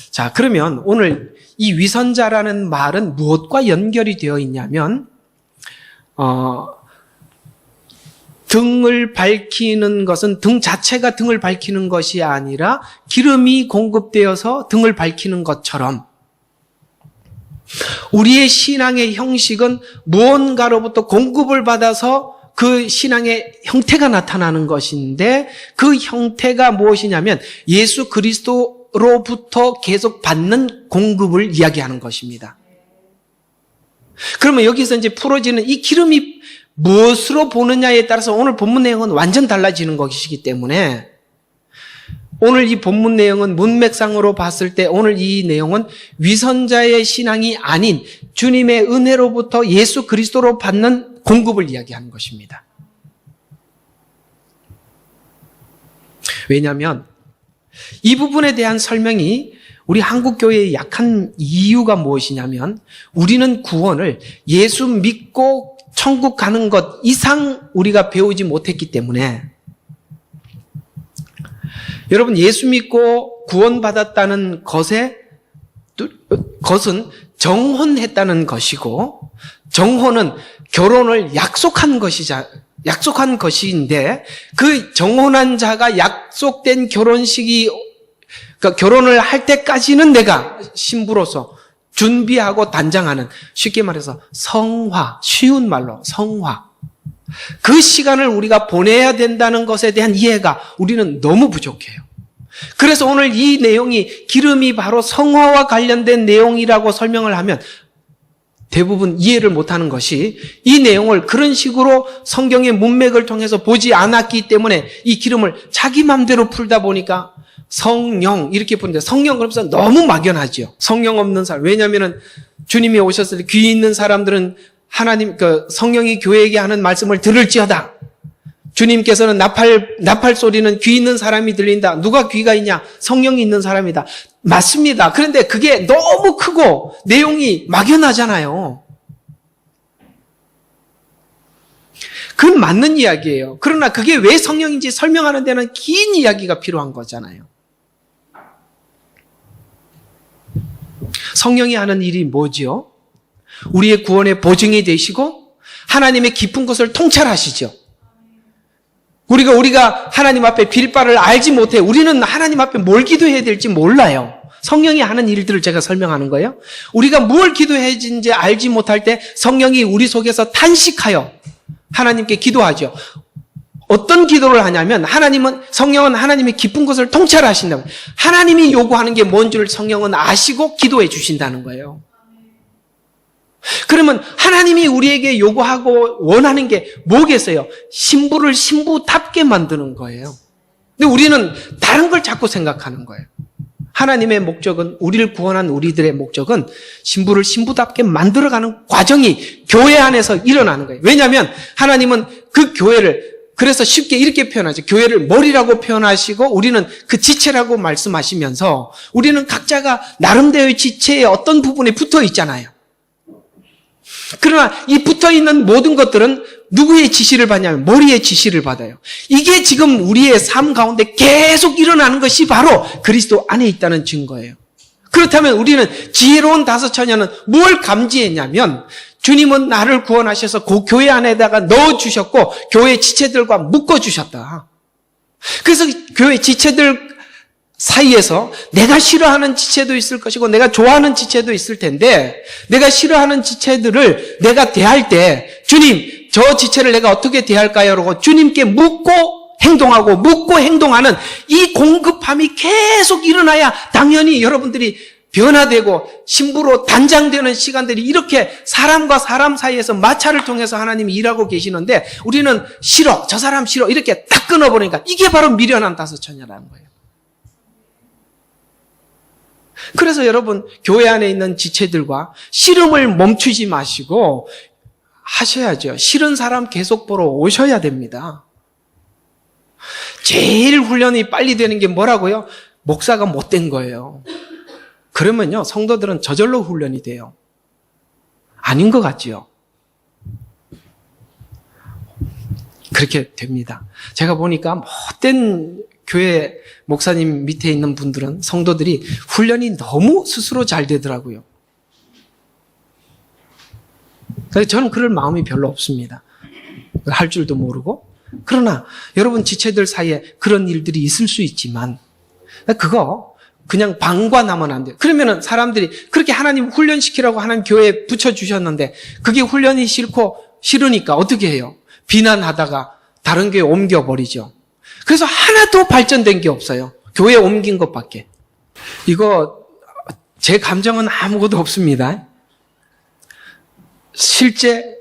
자, 그러면 오늘 이 위선자라는 말은 무엇과 연결이 되어 있냐면, 등을 밝히는 것은 등 자체가 등을 밝히는 것이 아니라 기름이 공급되어서 등을 밝히는 것처럼 우리의 신앙의 형식은 무언가로부터 공급을 받아서 그 신앙의 형태가 나타나는 것인데, 그 형태가 무엇이냐면 예수 그리스도로부터 계속 받는 공급을 이야기하는 것입니다. 그러면 여기서 이제 풀어지는 이 기름이 무엇으로 보느냐에 따라서 오늘 본문 내용은 완전 달라지는 것이기 때문에, 오늘 이 본문 내용은 문맥상으로 봤을 때 오늘 이 내용은 위선자의 신앙이 아닌 주님의 은혜로부터 예수 그리스도로 받는 공급을 이야기하는 것입니다. 왜냐하면 이 부분에 대한 설명이 우리 한국교회의 약한 이유가 무엇이냐면, 우리는 구원을 예수 믿고 천국 가는 것 이상 우리가 배우지 못했기 때문에, 여러분, 예수 믿고 구원받았다는 것은 정혼했다는 것이고, 정혼은 결혼을 약속한 것인데, 그 정혼한 자가 약속된 결혼식이, 그러니까 결혼을 할 때까지는 내가 신부로서 준비하고 단장하는, 쉽게 말해서 성화, 쉬운 말로 성화, 그 시간을 우리가 보내야 된다는 것에 대한 이해가 우리는 너무 부족해요. 그래서 오늘 이 내용이 기름이 바로 성화와 관련된 내용이라고 설명을 하면 대부분 이해를 못하는 것이, 이 내용을 그런 식으로 성경의 문맥을 통해서 보지 않았기 때문에 이 기름을 자기 마음대로 풀다 보니까 성령 이렇게 부르는데, 성령 그러면서 너무 막연하죠. 성령 없는 사람. 왜냐하면 주님이 오셨을 때 귀 있는 사람들은 하나님, 성령이 교회에게 하는 말씀을 들을지어다. 주님께서는 나팔 소리는 귀 있는 사람이 들린다. 누가 귀가 있냐? 성령이 있는 사람이다. 맞습니다. 그런데 그게 너무 크고 내용이 막연하잖아요. 그건 맞는 이야기예요. 그러나 그게 왜 성령인지 설명하는 데는 긴 이야기가 필요한 거잖아요. 성령이 하는 일이 뭐죠? 우리의 구원의 보증이 되시고 하나님의 깊은 것을 통찰하시죠. 우리가 하나님 앞에 빌 바를 알지 못해. 우리는 하나님 앞에 뭘 기도해야 될지 몰라요. 성령이 하는 일들을 제가 설명하는 거예요. 우리가 뭘 기도해야 되는지 알지 못할 때 성령이 우리 속에서 탄식하여 하나님께 기도하죠. 어떤 기도를 하냐면, 성령은 하나님의 깊은 것을 통찰하신다고. 하나님이 요구하는 게 뭔 줄 성령은 아시고 기도해 주신다는 거예요. 그러면 하나님이 우리에게 요구하고 원하는 게 뭐겠어요? 신부를 신부답게 만드는 거예요. 근데 우리는 다른 걸 자꾸 생각하는 거예요. 하나님의 목적은, 우리를 구원한 우리들의 목적은 신부를 신부답게 만들어가는 과정이 교회 안에서 일어나는 거예요. 왜냐하면 하나님은 그 교회를, 그래서 쉽게 이렇게 표현하죠. 교회를 머리라고 표현하시고 우리는 그 지체라고 말씀하시면서, 우리는 각자가 나름대로의 지체의 어떤 부분에 붙어 있잖아요. 그러나 이 붙어있는 모든 것들은 누구의 지시를 받냐면 머리의 지시를 받아요. 이게 지금 우리의 삶 가운데 계속 일어나는 것이 바로 그리스도 안에 있다는 증거예요. 그렇다면 우리는 지혜로운 다섯 처녀는 뭘 감지했냐면, 주님은 나를 구원하셔서 그 교회 안에다가 넣어주셨고 교회 지체들과 묶어주셨다. 그래서 교회 지체들 사이에서 내가 싫어하는 지체도 있을 것이고 내가 좋아하는 지체도 있을 텐데, 내가 싫어하는 지체들을 내가 대할 때 주님 저 지체를 내가 어떻게 대할까요? 라고 주님께 묻고 행동하고 묻고 행동하는 이 공급함이 계속 일어나야 당연히 여러분들이 변화되고 신부로 단장되는 시간들이 이렇게 사람과 사람 사이에서 마찰을 통해서 하나님이 일하고 계시는데 우리는 싫어, 저 사람 싫어 이렇게 딱 끊어버리니까 이게 바로 미련한 다섯처녀라는 거예요. 그래서 여러분 교회 안에 있는 지체들과 씨름을 멈추지 마시고 하셔야죠. 싫은 사람 계속 보러 오셔야 됩니다. 제일 훈련이 빨리 되는 게 뭐라고요? 목사가 못된 거예요. 그러면요 성도들은 저절로 훈련이 돼요. 아닌 것 같지요? 그렇게 됩니다. 제가 보니까 못된 교회 목사님 밑에 있는 분들은 성도들이 훈련이 너무 스스로 잘 되더라고요. 그래서 저는 그럴 마음이 별로 없습니다. 할 줄도 모르고. 그러나 여러분 지체들 사이에 그런 일들이 있을 수 있지만 그거 그냥 방관하면 안 돼요. 그러면은 사람들이 그렇게 하나님 훈련시키라고 하나님 교회에 붙여주셨는데 그게 훈련이 싫으니까 어떻게 해요? 비난하다가 다른 교회에 옮겨버리죠. 그래서 하나도 발전된 게 없어요. 교회에 옮긴 것밖에. 이거 제 감정은 아무것도 없습니다. 실제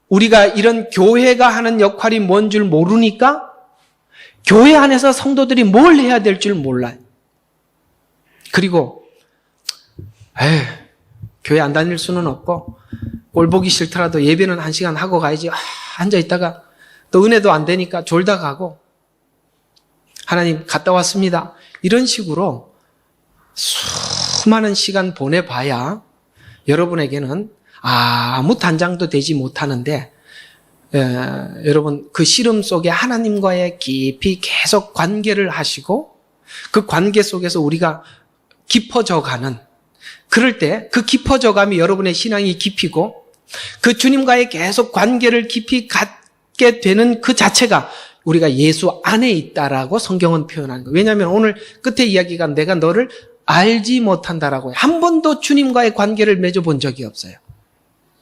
우리가 이런 교회가 하는 역할이 뭔 줄 모르니까 교회 안에서 성도들이 뭘 해야 될 줄 몰라요. 그리고 교회 안 다닐 수는 없고 꼴 보기 싫더라도 예배는 1시간 하고 가야지. 앉아있다가 또 은혜도 안 되니까 졸다 가고 하나님 갔다 왔습니다. 이런 식으로 수많은 시간 보내봐야 여러분에게는 아무 단장도 되지 못하는데 여러분 그 씨름 속에 하나님과의 깊이 계속 관계를 하시고 그 관계 속에서 우리가 깊어져 가는 그럴 때 그 깊어져 감이 여러분의 신앙이 깊이고 그 주님과의 계속 관계를 깊이 갖게 되는 그 자체가 우리가 예수 안에 있다라고 성경은 표현하는 거예요. 왜냐하면 오늘 끝에 이야기가 내가 너를 알지 못한다라고 해요. 한 번도 주님과의 관계를 맺어본 적이 없어요.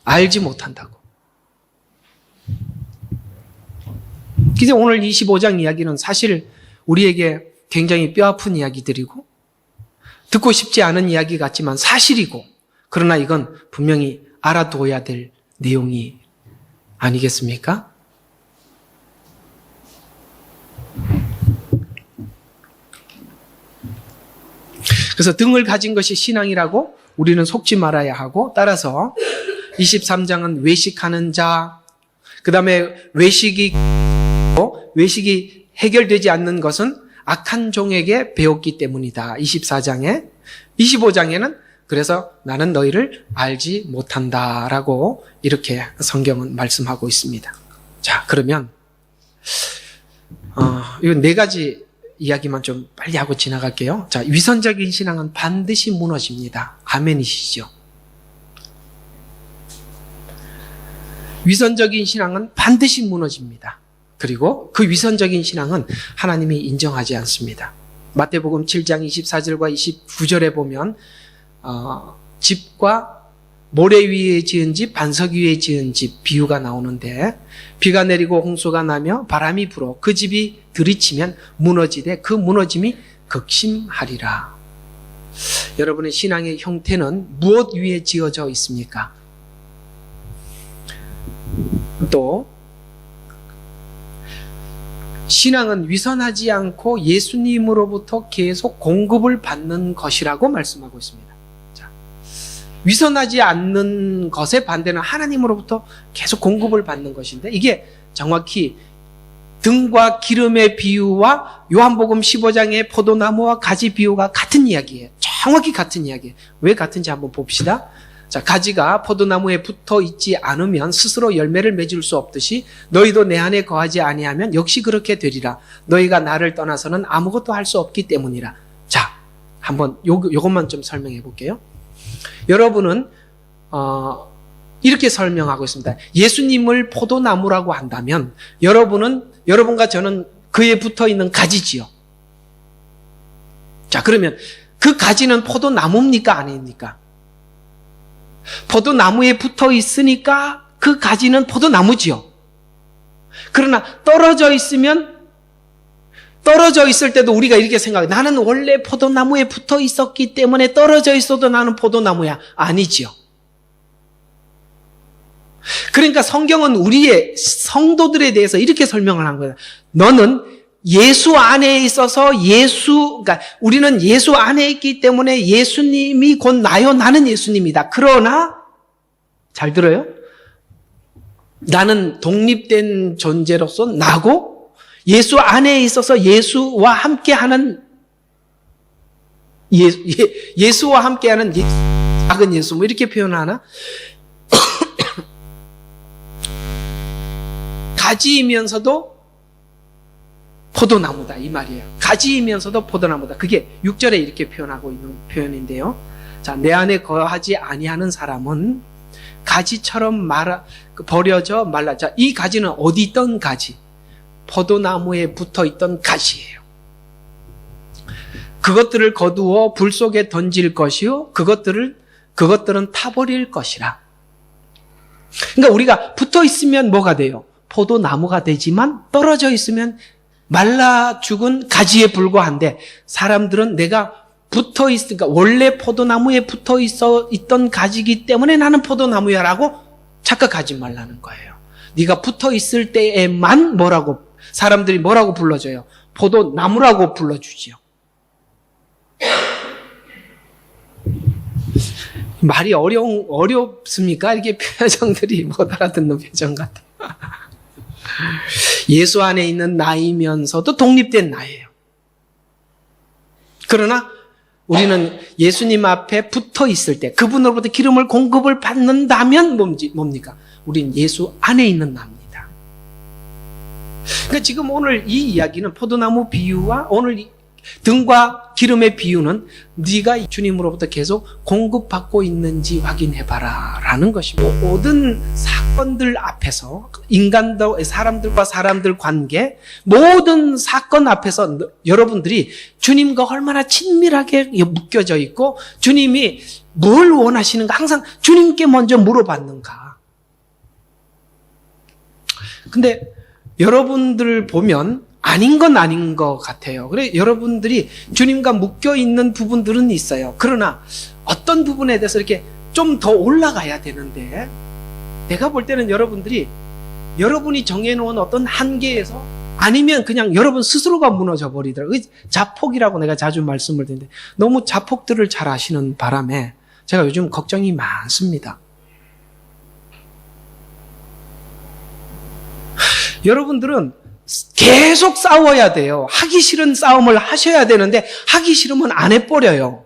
알지 못한다고. 그래서 오늘 25장 이야기는 사실 우리에게 굉장히 뼈아픈 이야기들이고 듣고 싶지 않은 이야기 같지만 사실이고 그러나 이건 분명히 알아둬야 될 내용이 아니겠습니까? 그래서 등을 가진 것이 신앙이라고 우리는 속지 말아야 하고 따라서 23장은 외식하는 자, 그 다음에 외식이 해결되지 않는 것은 악한 종에게 배웠기 때문이다. 24장에. 25장에는 그래서 나는 너희를 알지 못한다라고 이렇게 성경은 말씀하고 있습니다. 자, 그러면 이건 4가지 이야기만 좀 빨리 하고 지나갈게요. 자, 위선적인 신앙은 반드시 무너집니다. 아멘이시죠? 위선적인 신앙은 반드시 무너집니다. 그리고 그 위선적인 신앙은 하나님이 인정하지 않습니다. 마태복음 7장 24절과 29절에 보면 집과 모래 위에 지은 집, 반석 위에 지은 집 비유가 나오는데 비가 내리고 홍수가 나며 바람이 불어 그 집이 들이치면 무너지되 그 무너짐이 극심하리라. 여러분의 신앙의 형태는 무엇 위에 지어져 있습니까? 또 신앙은 위선하지 않고 예수님으로부터 계속 공급을 받는 것이라고 말씀하고 있습니다. 자, 위선하지 않는 것의 반대는 하나님으로부터 계속 공급을 받는 것인데 이게 정확히 등과 기름의 비유와 요한복음 15장의 포도나무와 가지 비유가 같은 이야기예요. 정확히 같은 이야기예요. 왜 같은지 한번 봅시다. 자, 가지가 포도나무에 붙어 있지 않으면 스스로 열매를 맺을 수 없듯이 너희도 내 안에 거하지 아니하면 역시 그렇게 되리라. 너희가 나를 떠나서는 아무것도 할 수 없기 때문이라. 자, 한번 요것만 좀 설명해 볼게요. 여러분은 이렇게 설명하고 있습니다. 예수님을 포도나무라고 한다면 여러분과 저는 그에 붙어 있는 가지지요. 자, 그러면 그 가지는 포도나무입니까? 아닙니까? 포도나무에 붙어 있으니까 그 가지는 포도나무지요. 그러나 떨어져 있을 때도 우리가 이렇게 생각해. 나는 원래 포도나무에 붙어 있었기 때문에 떨어져 있어도 나는 포도나무야. 아니지요. 그러니까 성경은 우리의 성도들에 대해서 이렇게 설명을 한 거예요. 너는 예수 안에 있어서 그러니까 우리는 예수 안에 있기 때문에 예수님이 곧 나요. 나는 예수님이다. 그러나, 잘 들어요? 나는 독립된 존재로서 나고 예수 안에 있어서 예수와 함께하는 예수와 함께하는 작은 예수 뭐 이렇게 표현하나? 가지이면서도 포도나무다 이 말이에요. 가지이면서도 포도나무다. 그게 6절에 이렇게 표현하고 있는 표현인데요. 자, 내 안에 거하지 아니하는 사람은 가지처럼 버려져 말라. 자, 이 가지는 어디 있던 가지? 포도나무에 붙어 있던 가지예요. 그것들을 거두어 불 속에 던질 것이요. 그것들은 타버릴 것이라. 그러니까 우리가 붙어 있으면 뭐가 돼요? 포도나무가 되지만 떨어져 있으면 말라 죽은 가지에 불과한데 사람들은 내가 붙어 있으니까 원래 포도나무에 붙어 있던 가지이기 때문에 나는 포도나무야라고 착각하지 말라는 거예요. 네가 붙어 있을 때에만 사람들이 뭐라고 불러줘요? 포도나무라고 불러주지요. 말이 어렵습니까? 이렇게 표정들이 못 알아듣는 표정 같아요. 예수 안에 있는 나이면서도 독립된 나예요. 그러나 우리는 예수님 앞에 붙어 있을 때 그분으로부터 기름을 공급을 받는다면 뭡니까? 우린 예수 안에 있는 나입니다. 그러니까 지금 오늘 이 이야기는 포도나무 비유와 오늘 등과 기름의 비유는 네가 주님으로부터 계속 공급받고 있는지 확인해봐라 라는 것이고, 모든 사건들 앞에서 사람들과 사람들 관계, 모든 사건 앞에서 여러분들이 주님과 얼마나 친밀하게 묶여져 있고 주님이 뭘 원하시는가 항상 주님께 먼저 물어봤는가. 근데 여러분들 보면 아닌 건 아닌 것 같아요. 그래, 여러분들이 주님과 묶여 있는 부분들은 있어요. 그러나 어떤 부분에 대해서 이렇게 좀 더 올라가야 되는데, 내가 볼 때는 여러분이 정해놓은 어떤 한계에서 아니면 그냥 여러분 스스로가 무너져 버리더라고요. 자폭이라고 내가 자주 말씀을 드리는데 너무 자폭들을 잘 아시는 바람에 제가 요즘 걱정이 많습니다. 여러분들은 계속 싸워야 돼요. 하기 싫은 싸움을 하셔야 되는데 하기 싫으면 안 해버려요.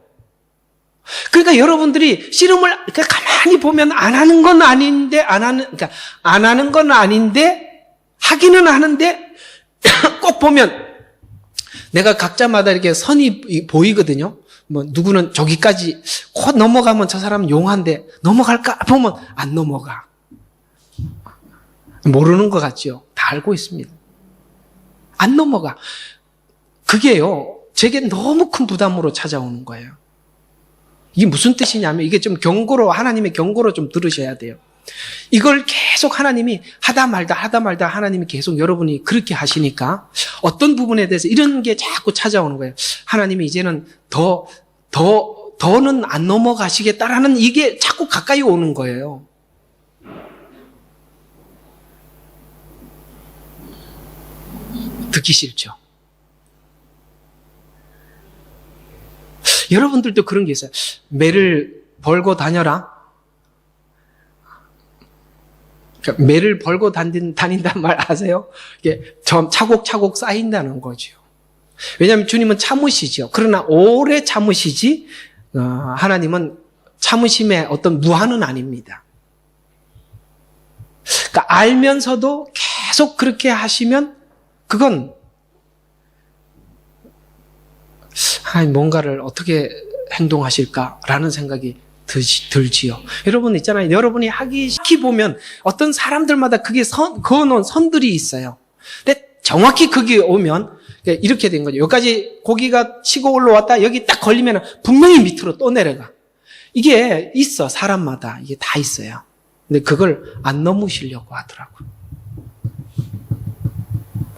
그러니까 여러분들이 씨름을 가만히 보면 안 하는 건 아닌데 안 하는 건 아닌데 하기는 하는데 꼭 보면 내가 각자마다 이렇게 선이 보이거든요. 뭐 누구는 저기까지 곧 넘어가면 저 사람은 용한데 넘어갈까 보면 안 넘어가. 모르는 것 같죠? 다 알고 있습니다. 안 넘어가. 그게요, 제게 너무 큰 부담으로 찾아오는 거예요. 이게 무슨 뜻이냐면, 이게 좀 하나님의 경고로 좀 들으셔야 돼요. 이걸 계속 하나님이 하다 말다 하나님이 계속 여러분이 그렇게 하시니까 어떤 부분에 대해서 이런 게 자꾸 찾아오는 거예요. 하나님이 이제는 더는 안 넘어가시겠다라는 이게 자꾸 가까이 오는 거예요. 듣기 싫죠. 여러분들도 그런 게 있어요. 매를 벌고 다녀라. 그러니까 매를 벌고 다닌다는 말 아세요? 이게 차곡차곡 쌓인다는 거죠. 왜냐하면 주님은 참으시죠. 그러나 오래 참으시지 하나님은 참으심의 어떤 무한은 아닙니다. 그러니까 알면서도 계속 그렇게 하시면 그건 뭔가를 어떻게 행동하실까라는 생각이 들지요. 여러분 있잖아요. 여러분이 하기 보면 어떤 사람들마다 그게 그어놓은 선들이 있어요. 근데 정확히 그게 오면 이렇게 된 거죠. 여기까지 고기가 치고 올라왔다 여기 딱 걸리면 분명히 밑으로 또 내려가. 이게 있어. 사람마다 이게 다 있어요. 근데 그걸 안 넘으시려고 하더라고요.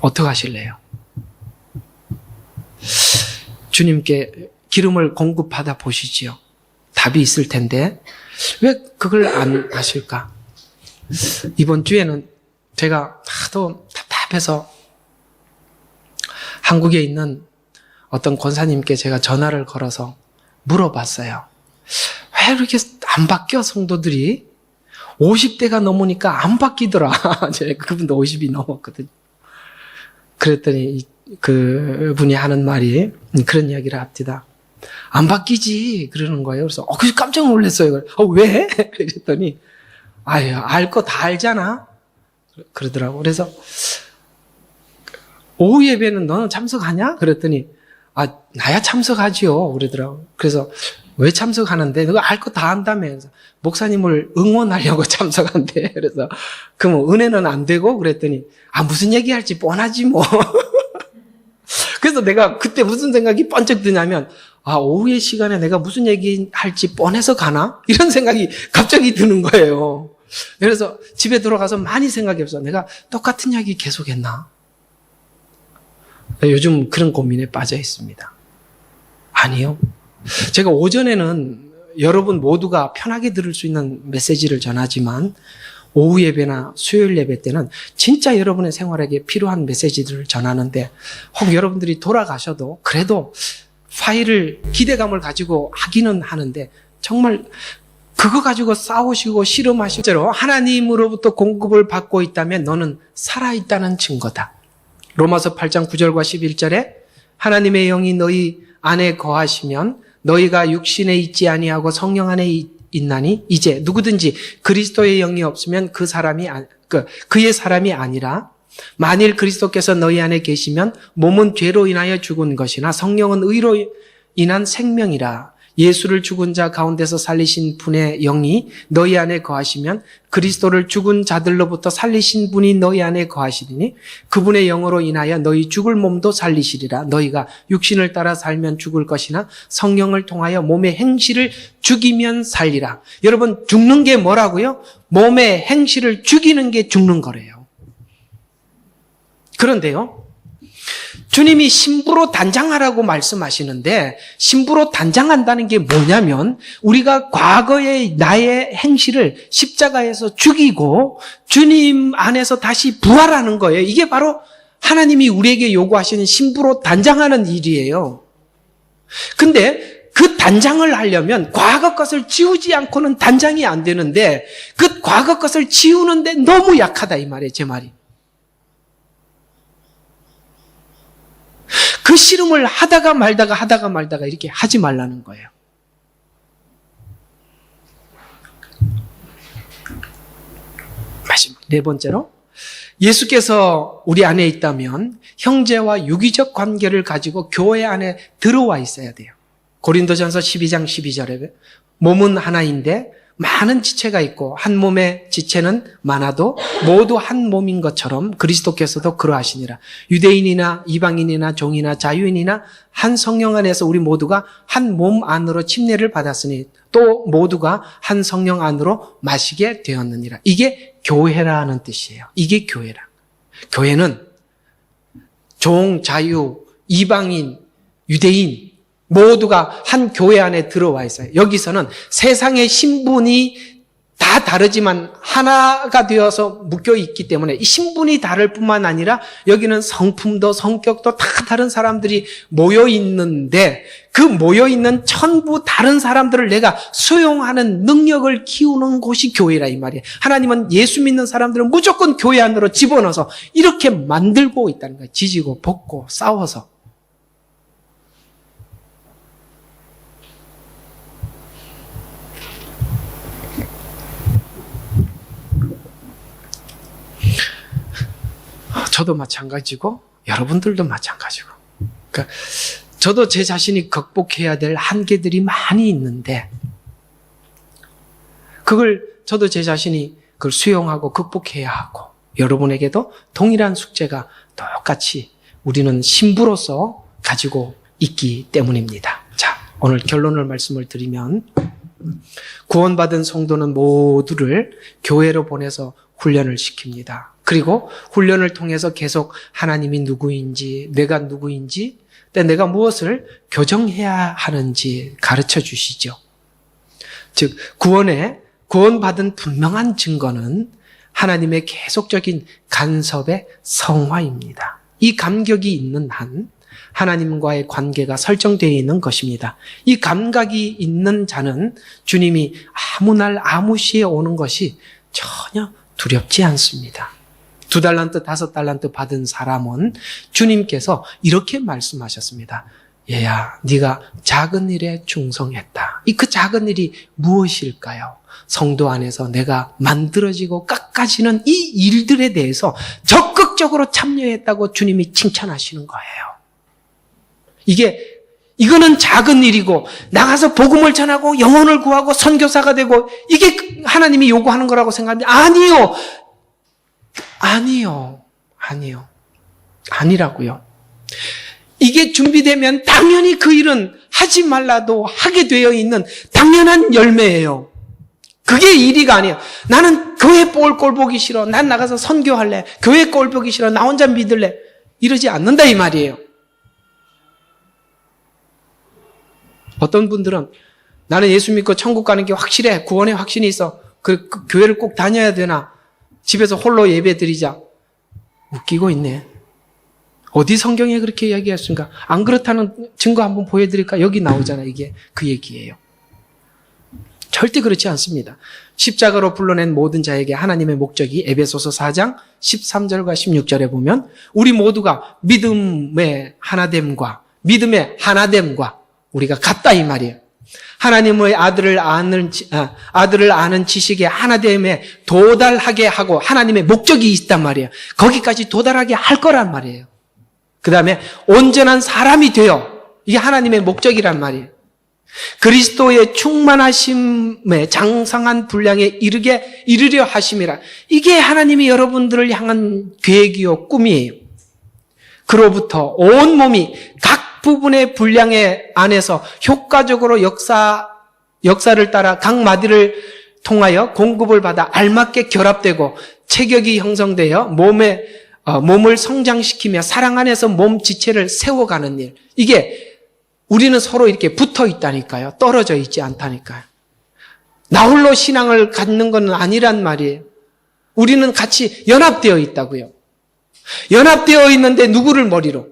어떻게 하실래요? 주님께 기름을 공급받아 보시지요. 답이 있을 텐데 왜 그걸 안 하실까? 이번 주에는 제가 하도 답답해서 한국에 있는 어떤 권사님께 제가 전화를 걸어서 물어봤어요. 왜 이렇게 안 바뀌어 성도들이? 50대가 넘으니까 안 바뀌더라. 그분도 50이 넘었거든요. 그랬더니 그분이 하는 말이 그런 이야기를 합니다. 안 바뀌지 그러는 거예요. 그래서 그래서 깜짝 놀랐어요. 왜? 그랬더니 아유 알 거 다 알잖아. 그러더라고. 그래서 오후 예배는 너는 참석하냐? 그랬더니 나야 참석하지요. 그러더라고. 그래서 왜 참석하는데? 너가 알 거 다 안다며. 그래서 목사님을 응원하려고 참석한대. 그래서 그럼 은혜는 안 되고? 그랬더니 무슨 얘기할지 뻔하지 뭐. 그래서 내가 그때 무슨 생각이 번쩍 드냐면 오후의 시간에 내가 무슨 얘기할지 뻔해서 가나? 이런 생각이 갑자기 드는 거예요. 그래서 집에 들어가서 많이 생각해서 내가 똑같은 이야기 계속했나? 요즘 그런 고민에 빠져 있습니다. 아니요. 제가 오전에는 여러분 모두가 편하게 들을 수 있는 메시지를 전하지만 오후 예배나 수요일 예배 때는 진짜 여러분의 생활에게 필요한 메시지들을 전하는데 혹 여러분들이 돌아가셔도 그래도 파일을 기대감을 가지고 하기는 하는데 정말 그거 가지고 싸우시고 씨름하시고 실제로 하나님으로부터 공급을 받고 있다면 너는 살아있다는 증거다. 로마서 8장 9절과 11절에 하나님의 영이 너희 안에 거하시면 너희가 육신에 있지 아니하고 성령 안에 있나니 이제 누구든지 그리스도의 영이 없으면 그의 사람이 아니라 만일 그리스도께서 너희 안에 계시면 몸은 죄로 인하여 죽은 것이나 성령은 의로 인한 생명이라. 예수를 죽은 자 가운데서 살리신 분의 영이 너희 안에 거하시면 그리스도를 죽은 자들로부터 살리신 분이 너희 안에 거하시리니 그분의 영으로 인하여 너희 죽을 몸도 살리시리라. 너희가 육신을 따라 살면 죽을 것이나 성령을 통하여 몸의 행실을 죽이면 살리라. 여러분 죽는 게 뭐라고요? 몸의 행실을 죽이는 게 죽는 거래요. 그런데요, 주님이 신부로 단장하라고 말씀하시는데 신부로 단장한다는 게 뭐냐면 우리가 과거의 나의 행실을 십자가에서 죽이고 주님 안에서 다시 부활하는 거예요. 이게 바로 하나님이 우리에게 요구하시는 신부로 단장하는 일이에요. 근데 그 단장을 하려면 과거 것을 지우지 않고는 단장이 안 되는데 그 과거 것을 지우는데 너무 약하다 이 말이에요. 제 말이. 그 씨름을 하다가 말다가 이렇게 하지 말라는 거예요. 마지막 네 번째로 예수께서 우리 안에 있다면 형제와 유기적 관계를 가지고 교회 안에 들어와 있어야 돼요. 고린도전서 12장 12절에 몸은 하나인데 많은 지체가 있고 한 몸의 지체는 많아도 모두 한 몸인 것처럼 그리스도께서도 그러하시니라. 유대인이나 이방인이나 종이나 자유인이나 한 성령 안에서 우리 모두가 한 몸 안으로 침례를 받았으니 또 모두가 한 성령 안으로 마시게 되었느니라. 이게 교회라는 뜻이에요. 이게 교회라. 교회는 종, 자유, 이방인, 유대인 모두가 한 교회 안에 들어와 있어요. 여기서는 세상의 신분이 다 다르지만 하나가 되어서 묶여 있기 때문에 이 신분이 다를 뿐만 아니라 여기는 성품도 성격도 다 다른 사람들이 모여 있는데 그 모여 있는 전부 다른 사람들을 내가 수용하는 능력을 키우는 곳이 교회라 이 말이에요. 하나님은 예수 믿는 사람들은 무조건 교회 안으로 집어넣어서 이렇게 만들고 있다는 거예요. 지지고 볶고 싸워서. 저도 마찬가지고 여러분들도 마찬가지고. 그러니까 저도 제 자신이 극복해야 될 한계들이 많이 있는데 그걸 저도 제 자신이 그걸 수용하고 극복해야 하고 여러분에게도 동일한 숙제가 똑같이 우리는 신부로서 가지고 있기 때문입니다. 자, 오늘 결론을 말씀을 드리면 구원받은 성도는 모두를 교회로 보내서 훈련을 시킵니다. 그리고 훈련을 통해서 계속 하나님이 누구인지, 내가 누구인지, 내가 무엇을 교정해야 하는지 가르쳐 주시죠. 즉, 구원받은 분명한 증거는 하나님의 계속적인 간섭의 성화입니다. 이 감격이 있는 한 하나님과의 관계가 설정되어 있는 것입니다. 이 감각이 있는 자는 주님이 아무 날 아무 시에 오는 것이 전혀 두렵지 않습니다. 2달란트, 5달란트 받은 사람은 주님께서 이렇게 말씀하셨습니다. 얘야, 네가 작은 일에 충성했다. 그 작은 일이 무엇일까요? 성도 안에서 내가 만들어지고 깎아지는 이 일들에 대해서 적극적으로 참여했다고 주님이 칭찬하시는 거예요. 이거는 작은 일이고, 나가서 복음을 전하고 영혼을 구하고 선교사가 되고, 이게 하나님이 요구하는 거라고 생각하는데, 아니요. 아니라고요. 이게 준비되면 당연히 그 일은 하지 말라도 하게 되어 있는 당연한 열매예요. 그게 일이가 아니에요. 나는 교회 꼴 보기 싫어. 난 나가서 선교할래. 교회 꼴 보기 싫어. 나 혼자 믿을래. 이러지 않는다 이 말이에요. 어떤 분들은 나는 예수 믿고 천국 가는 게 확실해. 구원의 확신이 있어. 그 교회를 꼭 다녀야 되나? 집에서 홀로 예배 드리자. 웃기고 있네. 어디 성경에 그렇게 이야기했습니까? 안 그렇다는 증거 한번 보여드릴까? 여기 나오잖아. 이게 그 얘기예요. 절대 그렇지 않습니다. 십자가로 불러낸 모든 자에게 하나님의 목적이 에베소서 4장 13절과 16절에 보면 우리 모두가 믿음의 하나됨과 우리가 같다 이 말이에요. 하나님의 아들을 아는 지식의 하나됨에 도달하게 하고 하나님의 목적이 있단 말이에요. 거기까지 도달하게 할 거란 말이에요. 그 다음에 온전한 사람이 되어, 이게 하나님의 목적이란 말이에요. 그리스도의 충만하심의 장성한 분량에 이르려 하심이라. 이게 하나님이 여러분들을 향한 계획이요 꿈이에요. 그로부터 온 몸이 각 부분의 분량의 안에서 효과적으로 역사를 따라 각 마디를 통하여 공급을 받아 알맞게 결합되고 체격이 형성되어 몸을 성장시키며 사랑 안에서 몸 지체를 세워가는 일. 이게 우리는 서로 이렇게 붙어 있다니까요. 떨어져 있지 않다니까요. 나 홀로 신앙을 갖는 건 아니란 말이에요. 우리는 같이 연합되어 있다고요. 연합되어 있는데 누구를 머리로?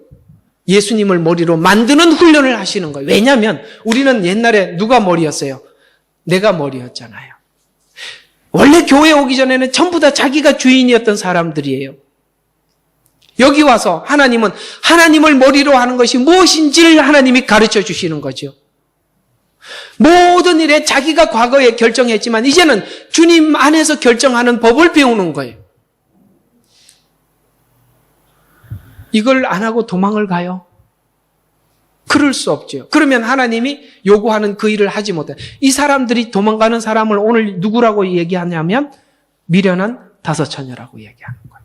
예수님을 머리로 만드는 훈련을 하시는 거예요. 왜냐하면 우리는 옛날에 누가 머리였어요? 내가 머리였잖아요. 원래 교회 오기 전에는 전부 다 자기가 주인이었던 사람들이에요. 여기 와서 하나님은 하나님을 머리로 하는 것이 무엇인지를 하나님이 가르쳐 주시는 거죠. 모든 일에 자기가 과거에 결정했지만 이제는 주님 안에서 결정하는 법을 배우는 거예요. 이걸 안 하고 도망을 가요? 그럴 수 없죠. 그러면 하나님이 요구하는 그 일을 하지 못해. 이 사람들이 도망가는 사람을 오늘 누구라고 얘기하냐면 미련한 5처녀라고 얘기하는 거예요.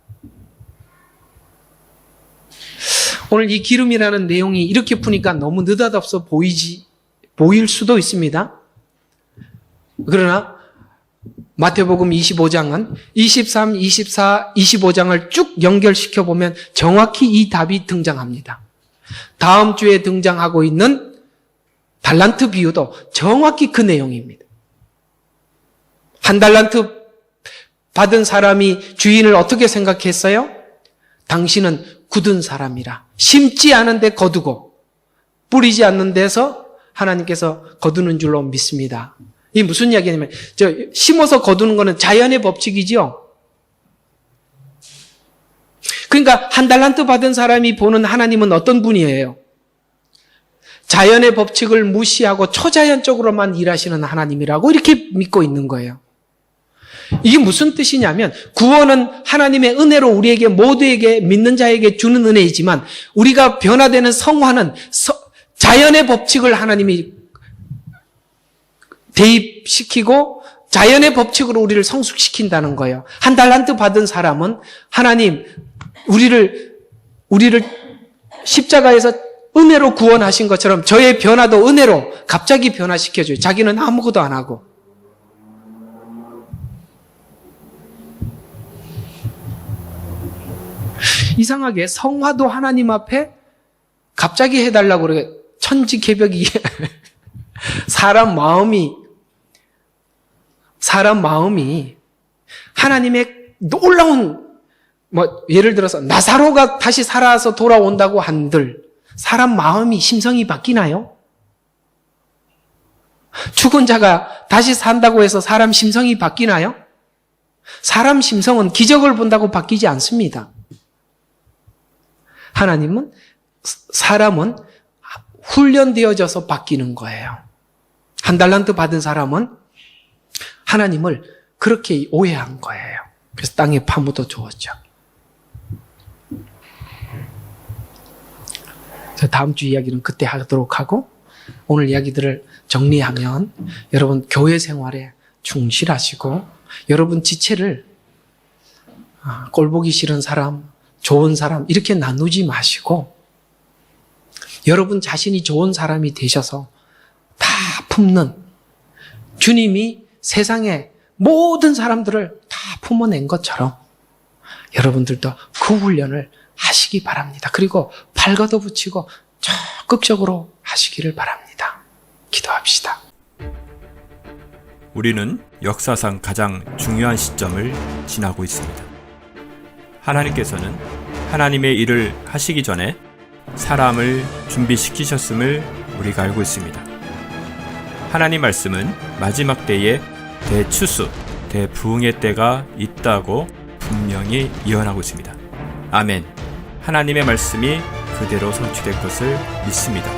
오늘 이 기름이라는 내용이 이렇게 푸니까 너무 느닷없어 보일 수도 있습니다. 그러나 마태복음 25장은 23, 24, 25장을 쭉 연결시켜 보면 정확히 이 답이 등장합니다. 다음 주에 등장하고 있는 달란트 비유도 정확히 그 내용입니다. 1달란트 받은 사람이 주인을 어떻게 생각했어요? 당신은 굳은 사람이라 심지 않은 데 거두고 뿌리지 않는 데서 하나님께서 거두는 줄로 믿습니다. 이게 무슨 이야기냐면 심어서 거두는 거는 자연의 법칙이죠. 그러니까 1달란트 받은 사람이 보는 하나님은 어떤 분이에요? 자연의 법칙을 무시하고 초자연적으로만 일하시는 하나님이라고 이렇게 믿고 있는 거예요. 이게 무슨 뜻이냐면 구원은 하나님의 은혜로 우리에게 모두에게 믿는 자에게 주는 은혜이지만 우리가 변화되는 성화는 자연의 법칙을 하나님이 대입시키고 자연의 법칙으로 우리를 성숙시킨다는 거예요. 1달란트 받은 사람은 하나님 우리를 십자가에서 은혜로 구원하신 것처럼 저의 변화도 은혜로 갑자기 변화시켜줘요. 자기는 아무것도 안 하고. 이상하게 성화도 하나님 앞에 갑자기 해달라고 그래. 천지개벽이 사람 마음이 하나님의 놀라운 예를 들어서 나사로가 다시 살아서 돌아온다고 한들 사람 마음이 심성이 바뀌나요? 죽은 자가 다시 산다고 해서 사람 심성이 바뀌나요? 사람 심성은 기적을 본다고 바뀌지 않습니다. 사람은 훈련되어져서 바뀌는 거예요. 한 달란트 받은 사람은 하나님을 그렇게 오해한 거예요. 그래서 땅에 파묻어 두었죠. 다음 주 이야기는 그때 하도록 하고, 오늘 이야기들을 정리하면 여러분 교회 생활에 충실하시고, 여러분 지체를 꼴보기 싫은 사람, 좋은 사람 이렇게 나누지 마시고, 여러분 자신이 좋은 사람이 되셔서 다 품는, 주님이 세상의 모든 사람들을 다 품어낸 것처럼 여러분들도 그 훈련을 하시기 바랍니다. 그리고 발 걷어붙이고 적극적으로 하시기를 바랍니다. 기도합시다.
우리는 역사상 가장 중요한 시점을 지나고 있습니다. 하나님께서는 하나님의 일을 하시기 전에 사람을 준비시키셨음을 우리가 알고 있습니다. 하나님 말씀은 마지막 때에 대추수, 대부흥의 때가 있다고 분명히 예언하고 있습니다. 아멘. 하나님의 말씀이 그대로 성취될 것을 믿습니다.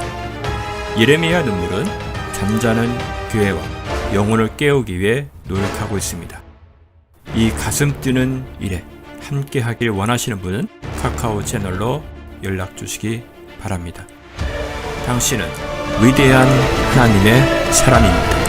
예레미야 눈물은 잠자는 교회와 영혼을 깨우기 위해 노력하고 있습니다. 이 가슴 뛰는 일에 함께 하길 원하시는 분은 카카오 채널로 연락 주시기 바랍니다. 당신은 위대한 하나님의 사람입니다.